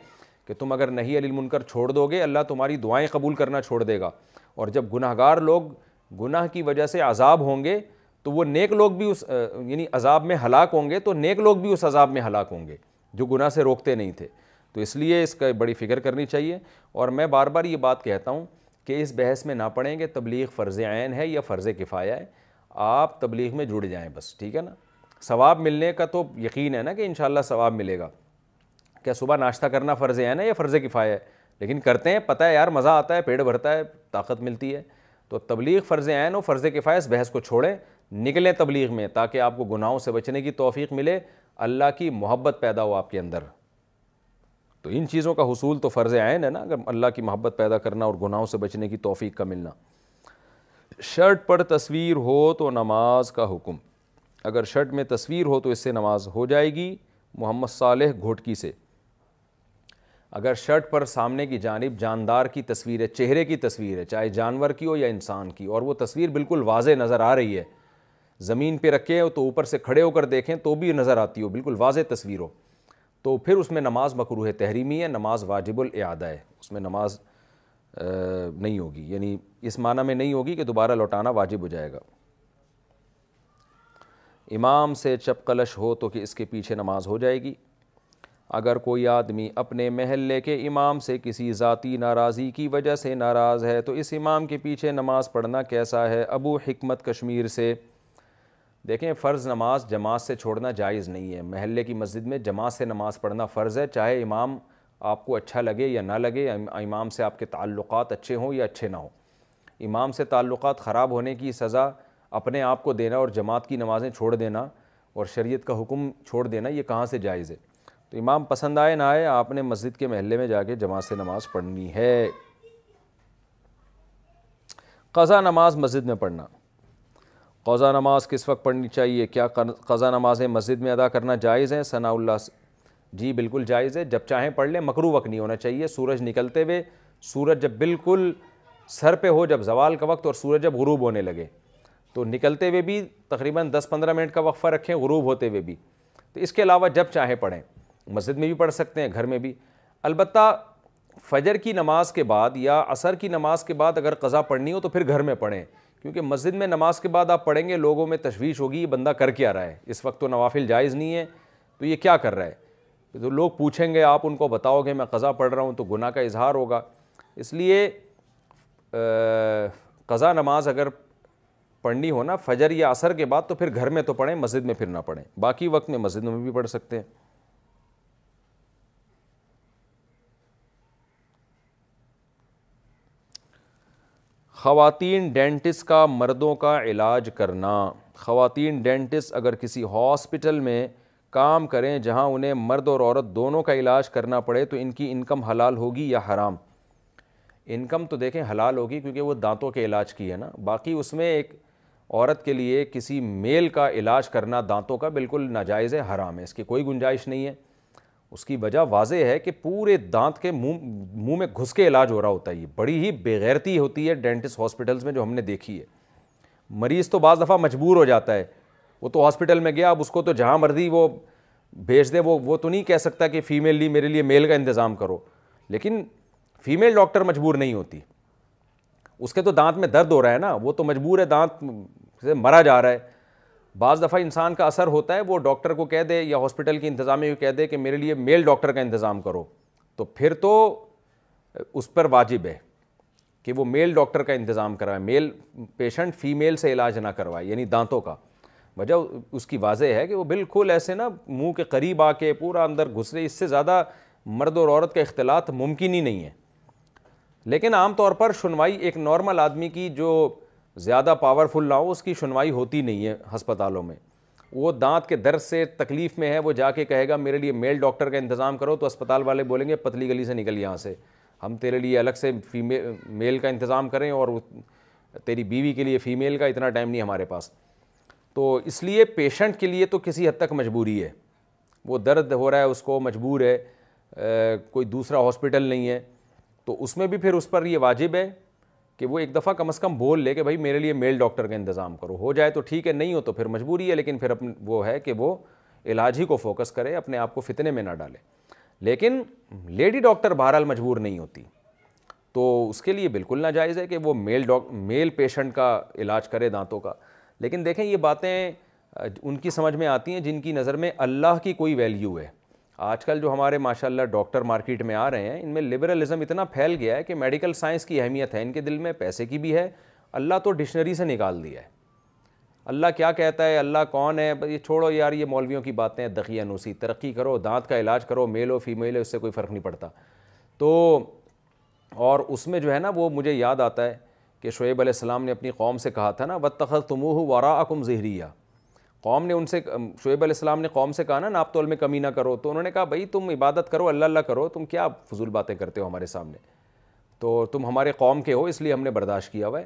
کہ تم اگر نہی عن المنکر چھوڑ دو گے، اللہ تمہاری دعائیں قبول کرنا چھوڑ دے گا، اور جب گناہگار لوگ گناہ کی وجہ سے عذاب ہوں گے تو وہ نیک لوگ بھی اس یعنی عذاب میں ہلاک ہوں گے، تو نیک لوگ بھی اس عذاب میں ہلاک ہوں گے جو گناہ سے روکتے نہیں تھے۔ تو اس لیے اس کا بڑی فکر کرنی چاہیے، اور میں بار بار یہ بات کہتا ہوں کہ اس بحث میں نہ پڑیں کہ تبلیغ فرض عین ہے یا فرض کفایہ ہے، آپ تبلیغ میں جڑ جائیں بس، ٹھیک ہے نا۔ ثواب ملنے کا تو یقین ہے نا کہ انشاءاللہ ثواب ملے گا، کیا صبح ناشتہ کرنا فرض عین ہے یا فرض کفایہ ہے؟ لیکن کرتے ہیں، پتہ ہے یار مزہ آتا ہے، پیٹ بھرتا ہے، طاقت ملتی ہے۔ تو تبلیغ فرض عین ہو فرض کفایہ، اس بحث کو چھوڑیں، نکلیں تبلیغ میں تاکہ آپ کو گناہوں سے بچنے کی توفیق ملے، اللہ کی محبت پیدا ہو آپ کے اندر۔ تو ان چیزوں کا حصول تو فرض عین ہے نا، اگر اللہ کی محبت پیدا کرنا اور گناہوں سے بچنے کی توفیق کا ملنا۔ شرٹ پر تصویر ہو تو نماز کا حکم، اگر شرٹ میں تصویر ہو تو اس سے نماز ہو جائے گی۔ محمد صالح گھوٹکی سے، اگر شرٹ پر سامنے کی جانب جاندار کی تصویر ہے، چہرے کی تصویر ہے، چاہے جانور کی ہو یا انسان کی، اور وہ تصویر بالکل واضح نظر آ رہی ہے، زمین پہ رکھے ہو تو اوپر سے کھڑے ہو کر دیکھیں تو بھی نظر آتی ہو، بالکل واضح تصویر ہو، تو پھر اس میں نماز مکروہ تحریمی ہے، نماز واجب الاعادہ ہے، اس میں نماز نہیں ہوگی، یعنی اس معنی میں نہیں ہوگی کہ دوبارہ لوٹانا واجب ہو جائے گا۔ امام سے چپقلش ہو تو کہ اس کے پیچھے نماز ہو جائے گی۔ اگر کوئی آدمی اپنے محلے کے امام سے کسی ذاتی ناراضی کی وجہ سے ناراض ہے تو اس امام کے پیچھے نماز پڑھنا کیسا ہے؟ ابو حکمت کشمیر سے، دیکھیں فرض نماز جماعت سے چھوڑنا جائز نہیں ہے، محلے کی مسجد میں جماعت سے نماز پڑھنا فرض ہے، چاہے امام آپ کو اچھا لگے یا نہ لگے، امام سے آپ کے تعلقات اچھے ہوں یا اچھے نہ ہوں۔ امام سے تعلقات خراب ہونے کی سزا اپنے آپ کو دینا اور جماعت کی نمازیں چھوڑ دینا اور شریعت کا حکم چھوڑ دینا، یہ کہاں سے جائز ہے؟ تو امام پسند آئے نہ آئے، آپ نے مسجد کے محلے میں جا کے جماعت سے نماز پڑھنی ہے۔ قضا نماز مسجد میں پڑھنا، قضا نماز کس وقت پڑھنی چاہیے؟ کیا قضا نمازیں مسجد میں ادا کرنا جائز ہیں؟ ثناء اللہ سے، جی بالکل جائز ہے، جب چاہیں پڑھ لیں، مکروہ وقت نہیں ہونا چاہیے، سورج نکلتے ہوئے، سورج جب بالکل سر پہ ہو، جب زوال کا وقت اور سورج جب غروب ہونے لگے، تو نکلتے ہوئے بھی تقریباً 10-15 منٹ کا وقفہ رکھیں، غروب ہوتے ہوئے بھی۔ تو اس کے علاوہ جب چاہیں پڑھیں، مسجد میں بھی پڑھ سکتے ہیں، گھر میں بھی۔ البتہ فجر کی نماز کے بعد یا عصر کی نماز کے بعد اگر قضا پڑھنی ہو تو پھر گھر میں پڑھیں، کیونکہ مسجد میں نماز کے بعد آپ پڑھیں گے، لوگوں میں تشویش ہوگی، یہ بندہ کر کیا رہا ہے، اس وقت تو نوافل جائز نہیں ہے، تو یہ کیا کر رہا ہے؟ تو لوگ پوچھیں گے، آپ ان کو بتاؤ گے میں قضا پڑھ رہا ہوں، تو گناہ کا اظہار ہوگا۔ اس لیے قضا نماز اگر پڑھنی ہو نا فجر یا عصر کے بعد تو پھر گھر میں تو پڑھیں، مسجد میں پھر نہ پڑھیں، باقی وقت میں مسجد میں بھی پڑھ سکتے ہیں۔ خواتین ڈینٹسٹ کا مردوں کا علاج کرنا، خواتین ڈینٹسٹ اگر کسی ہاسپٹل میں کام کریں جہاں انہیں مرد اور عورت دونوں کا علاج کرنا پڑے تو ان کی انکم حلال ہوگی یا حرام؟ انکم تو دیکھیں حلال ہوگی کیونکہ وہ دانتوں کے علاج کی ہے نا، باقی اس میں ایک عورت کے لیے کسی میل کا علاج کرنا دانتوں کا بالکل ناجائز ہے، حرام ہے، اس کی کوئی گنجائش نہیں ہے۔ اس کی وجہ واضح ہے کہ پورے دانت کے منہ میں گھس کے علاج ہو رہا ہوتا ہے، یہ بڑی ہی بے غیرتی ہوتی ہے ڈینٹسٹ ہاسپٹلز میں جو ہم نے دیکھی ہے۔ مریض تو بعض دفعہ مجبور ہو جاتا ہے، وہ تو ہاسپٹل میں گیا، اب اس کو تو جہاں مرضی وہ بھیج دے، وہ تو نہیں کہہ سکتا کہ فیمیل لی میرے لیے میل کا انتظام کرو، لیکن فیمیل ڈاکٹر مجبور نہیں ہوتی، اس کے تو دانت میں درد ہو رہا ہے نا، وہ تو مجبور ہے، دانت سے مرا جا رہا ہے۔ بعض دفعہ انسان کا اثر ہوتا ہے، وہ ڈاکٹر کو کہہ دے یا ہاسپٹل کی انتظامیہ کو کہہ دے کہ میرے لیے میل ڈاکٹر کا انتظام کرو، تو پھر تو اس پر واجب ہے کہ وہ میل ڈاکٹر کا انتظام کروائے، میل پیشنٹ فیمیل سے علاج نہ کروائے، یعنی دانتوں کا۔ وجہ اس کی واضح ہے کہ وہ بالکل ایسے نا منہ کے قریب آ کے پورا اندر گھس رہے، اس سے زیادہ مرد اور عورت کا اختلاط ممکن ہی نہیں ہے۔ لیکن عام طور پر سنوائی ایک نارمل آدمی کی جو زیادہ پاورفل نہ ہو، اس کی سنوائی ہوتی نہیں ہے ہسپتالوں میں۔ وہ دانت کے درد سے تکلیف میں ہے، وہ جا کے کہے گا میرے لیے میل ڈاکٹر کا انتظام کرو، تو اسپتال والے بولیں گے پتلی گلی سے نکل یہاں سے، ہم تیرے لیے الگ سے میل کا انتظام کریں اور تیری بیوی کے لیے فیمیل کا اتنا ٹائم نہیں ہمارے پاس۔ تو اس لیے پیشنٹ کے لیے تو کسی حد تک مجبوری ہے، وہ درد ہو رہا ہے، اس کو مجبور ہے، کوئی دوسرا ہاسپٹل نہیں ہے، تو اس میں بھی پھر اس پر یہ واجب ہے کہ وہ ایک دفعہ کم از کم بول لے کہ بھائی میرے لیے میل ڈاکٹر کا انتظام کرو، ہو جائے تو ٹھیک ہے، نہیں ہو تو پھر مجبوری ہے، لیکن پھر وہ ہے کہ وہ علاج ہی کو فوکس کرے، اپنے آپ کو فتنے میں نہ ڈالے۔ لیکن لیڈی ڈاکٹر بہرحال مجبور نہیں ہوتی، تو اس کے لیے بالکل ناجائز ہے کہ وہ میل پیشنٹ کا علاج کرے دانتوں کا۔ لیکن دیکھیں یہ باتیں ان کی سمجھ میں آتی ہیں جن کی نظر میں اللہ کی کوئی ویلیو ہے۔ آج کل جو ہمارے ماشاءاللہ ڈاکٹر مارکیٹ میں آ رہے ہیں، ان میں لبرلزم اتنا پھیل گیا ہے کہ میڈیکل سائنس کی اہمیت ہے ان کے دل میں، پیسے کی بھی ہے، اللہ تو ڈکشنری سے نکال دیا ہے۔ اللہ کیا کہتا ہے، اللہ کون ہے، یہ چھوڑو یار، یہ مولویوں کی باتیں ہیں، دقیہ نوسی، ترقی کرو، دانت کا علاج کرو، میل ہو فیمیل ہو، اس سے کوئی فرق نہیں پڑتا۔ تو اور اس میں جو ہے نا وہ مجھے یاد آتا ہے کہ شعیب علیہ السلام نے اپنی قوم سے کہا تھا نا وَاتَّخَذْتُمُوهُ وَرَاءَكُمْ ظِهْرِيًّا، قوم نے ان سے، شعیب علیہ السلام نے قوم سے کہا نا ناپ تول میں کمی نہ کرو، تو انہوں نے کہا بھائی تم عبادت کرو، اللہ اللہ کرو، تم کیا فضول باتیں کرتے ہو ہمارے سامنے، تو تم ہمارے قوم کے ہو اس لیے ہم نے برداشت کیا ہوا ہے۔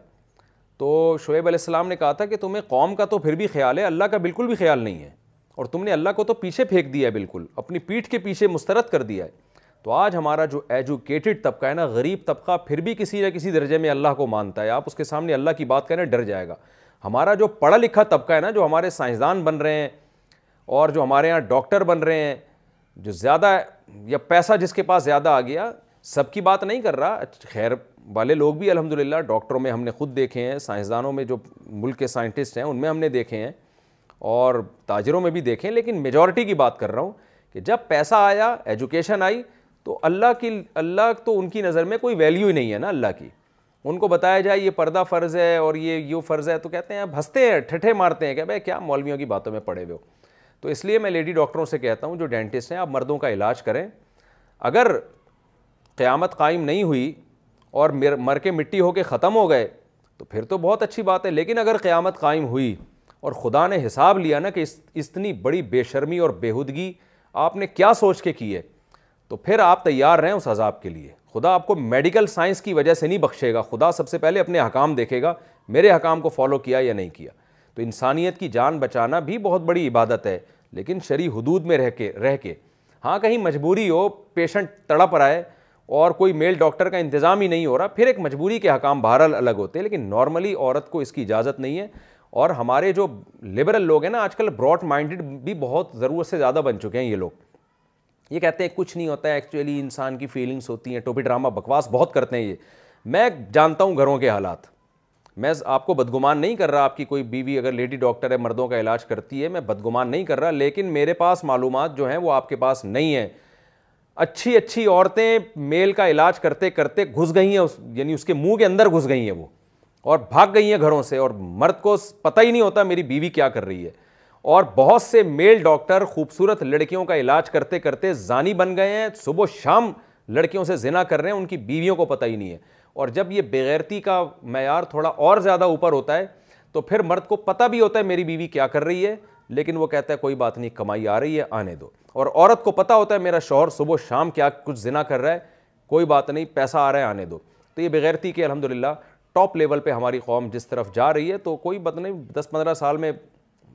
تو شعیب علیہ السلام نے کہا تھا کہ تمہیں قوم کا تو پھر بھی خیال ہے، اللہ کا بالکل بھی خیال نہیں ہے، اور تم نے اللہ کو تو پیچھے پھینک دیا ہے، بالکل اپنی پیٹھ کے پیچھے مسترد کر دیا ہے۔ تو آج ہمارا جو ایجوکیٹڈ طبقہ ہے نا، غریب طبقہ، پھر بھی کسی نہ کسی درجے میں اللہ کو مانتا ہے، آپ اس کے سامنے اللہ کی بات کریں ڈر جائے گا۔ ہمارا جو پڑھا لکھا طبقہ ہے نا، جو ہمارے سائنسدان بن رہے ہیں اور جو ہمارے یہاں ڈاکٹر بن رہے ہیں، جو زیادہ یا پیسہ جس کے پاس زیادہ آ گیا، سب کی بات نہیں کر رہا، خیر والے لوگ بھی الحمدللہ ڈاکٹروں میں ہم نے خود دیکھے ہیں، سائنسدانوں میں جو ملک کے سائنٹسٹ ہیں ان میں ہم نے دیکھے ہیں، اور تاجروں میں بھی دیکھے ہیں، لیکن میجورٹی کی بات کر رہا ہوں کہ جب پیسہ آیا، ایجوکیشن آئی، تو اللہ تو ان کی نظر میں کوئی ویلیو ہی نہیں ہے نا اللہ کی۔ ان کو بتایا جائے یہ پردہ فرض ہے اور یہ فرض ہے تو کہتے ہیں، ہنستے ہیں، ٹھٹھے مارتے ہیں کہ بھائی کیا مولویوں کی باتوں میں پڑے ہوئے ہو۔ تو اس لیے میں لیڈی ڈاکٹروں سے کہتا ہوں جو ڈینٹسٹ ہیں، آپ مردوں کا علاج کریں، اگر قیامت قائم نہیں ہوئی اور مر کے مٹی ہو کے ختم ہو گئے تو پھر تو بہت اچھی بات ہے، لیکن اگر قیامت قائم ہوئی اور خدا نے حساب لیا نا کہ اتنی بڑی بے شرمی اور بےہودگی آپ نے کیا سوچ کے کی ہے، تو پھر آپ تیار رہیں اس عذاب کے لیے۔ خدا آپ کو میڈیکل سائنس کی وجہ سے نہیں بخشے گا، خدا سب سے پہلے اپنے حکام دیکھے گا، میرے حکام کو فالو کیا یا نہیں کیا۔ تو انسانیت کی جان بچانا بھی بہت بڑی عبادت ہے، لیکن شرعی حدود میں رہ کے ہاں کہیں مجبوری ہو، پیشنٹ تڑپ رہا ہے اور کوئی میل ڈاکٹر کا انتظام ہی نہیں ہو رہا، پھر ایک مجبوری کے حکام بہرحال الگ ہوتے ہیں، لیکن نارملی عورت کو اس کی اجازت نہیں ہے۔ اور ہمارے جو لبرل لوگ ہیں نا آج کل، براڈ مائنڈڈ بھی بہت ضرورت سے زیادہ بن چکے ہیں یہ لوگ، یہ کہتے ہیں کچھ نہیں ہوتا ہے، ایکچولی انسان کی فیلنگس ہوتی ہیں، ٹوپی ڈرامہ بکواس بہت کرتے ہیں یہ۔ میں جانتا ہوں گھروں کے حالات، میں آپ کو بدگمان نہیں کر رہا، آپ کی کوئی بیوی اگر لیڈی ڈاکٹر ہے، مردوں کا علاج کرتی ہے، میں بدگمان نہیں کر رہا، لیکن میرے پاس معلومات جو ہیں وہ آپ کے پاس نہیں ہیں۔ اچھی عورتیں میل کا علاج کرتے کرتے گھس گئی ہیں، یعنی اس کے منہ کے اندر گھس گئی ہیں وہ، اور بھاگ گئی ہیں گھروں سے، اور مرد کو پتہ ہی نہیں ہوتا میری بیوی کیا کر رہی ہے۔ اور بہت سے میل ڈاکٹر خوبصورت لڑکیوں کا علاج کرتے کرتے زانی بن گئے ہیں، صبح و شام لڑکیوں سے زنا کر رہے ہیں، ان کی بیویوں کو پتہ ہی نہیں ہے۔ اور جب یہ بےغیرتی کا معیار تھوڑا اور زیادہ اوپر ہوتا ہے تو پھر مرد کو پتہ بھی ہوتا ہے میری بیوی کیا کر رہی ہے، لیکن وہ کہتا ہے کوئی بات نہیں، کمائی آ رہی ہے آنے دو۔ اور عورت کو پتہ ہوتا ہے میرا شوہر صبح و شام کیا کچھ زنا کر رہا ہے، کوئی بات نہیں، پیسہ آ رہا ہے آنے دو۔ تو یہ بےغیرتی کے الحمدللہ ٹاپ لیول پہ ہماری قوم جس طرف جا رہی ہے، تو کوئی بات نہیں، 10-15 سال میں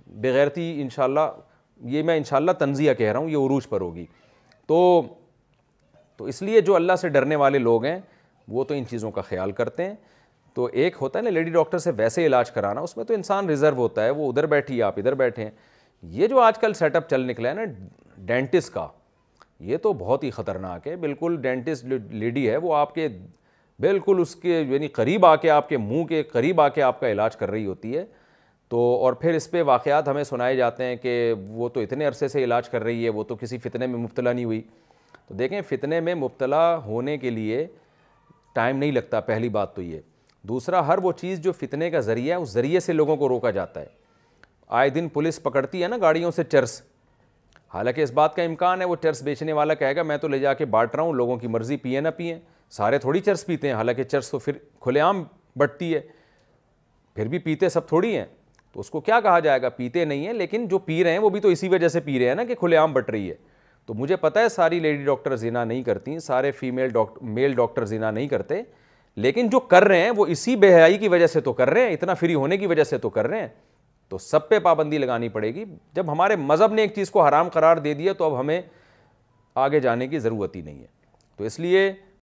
بےغیرتی انشاءاللہ، یہ میں انشاءاللہ تنزیہ کہہ رہا ہوں، یہ عروج پر ہوگی۔ تو اس لیے جو اللہ سے ڈرنے والے لوگ ہیں وہ تو ان چیزوں کا خیال کرتے ہیں۔ تو ایک ہوتا ہے نا لیڈی ڈاکٹر سے ویسے علاج کرانا، اس میں تو انسان ریزرو ہوتا ہے، وہ ادھر بیٹھی آپ ادھر بیٹھے ہیں۔ یہ جو آج کل سیٹ اپ چل نکلا ہے نا ڈینٹسٹ کا، یہ تو بہت ہی خطرناک ہے۔ بالکل ڈینٹسٹ لیڈی ہے، وہ آپ کے بالکل اس کے یعنی قریب آ کے، آپ کے منہ کے قریب آ کے آپ کا علاج کر رہی ہوتی ہے۔ تو اور پھر اس پہ واقعات ہمیں سنائے جاتے ہیں کہ وہ تو اتنے عرصے سے علاج کر رہی ہے، وہ تو کسی فتنے میں مبتلا نہیں ہوئی۔ تو دیکھیں، فتنے میں مبتلا ہونے کے لیے ٹائم نہیں لگتا، پہلی بات تو یہ۔ دوسرا، ہر وہ چیز جو فتنے کا ذریعہ ہے، اس ذریعے سے لوگوں کو روکا جاتا ہے۔ آئے دن پولیس پکڑتی ہے نا گاڑیوں سے چرس، حالانکہ اس بات کا امکان ہے وہ چرس بیچنے والا کہے گا میں تو لے جا کے بانٹ رہا ہوں، لوگوں کی مرضی پئیں نہ پئیں، سارے تھوڑی چرس پیتے ہیں، حالانکہ چرس تو پھر کھلے عام بٹتی ہے، پھر بھی پیتے سب تھوڑی ہیں، تو اس کو کیا کہا جائے گا؟ پیتے نہیں ہیں، لیکن جو پی رہے ہیں وہ بھی تو اسی وجہ سے پی رہے ہیں نا کہ کھلے عام بٹ رہی ہے۔ تو مجھے پتہ ہے ساری لیڈی ڈاکٹر زنا نہیں کرتی، سارے میل ڈاکٹر زنا نہیں کرتے، لیکن جو کر رہے ہیں وہ اسی بے حیائی کی وجہ سے تو کر رہے ہیں، اتنا فری ہونے کی وجہ سے تو کر رہے ہیں۔ تو سب پہ پابندی لگانی پڑے گی۔ جب ہمارے مذہب نے ایک چیز کو حرام قرار دے دیا تو اب ہمیں آگے جانے کی ضرورت ہی نہیں ہے۔ تو اس لیے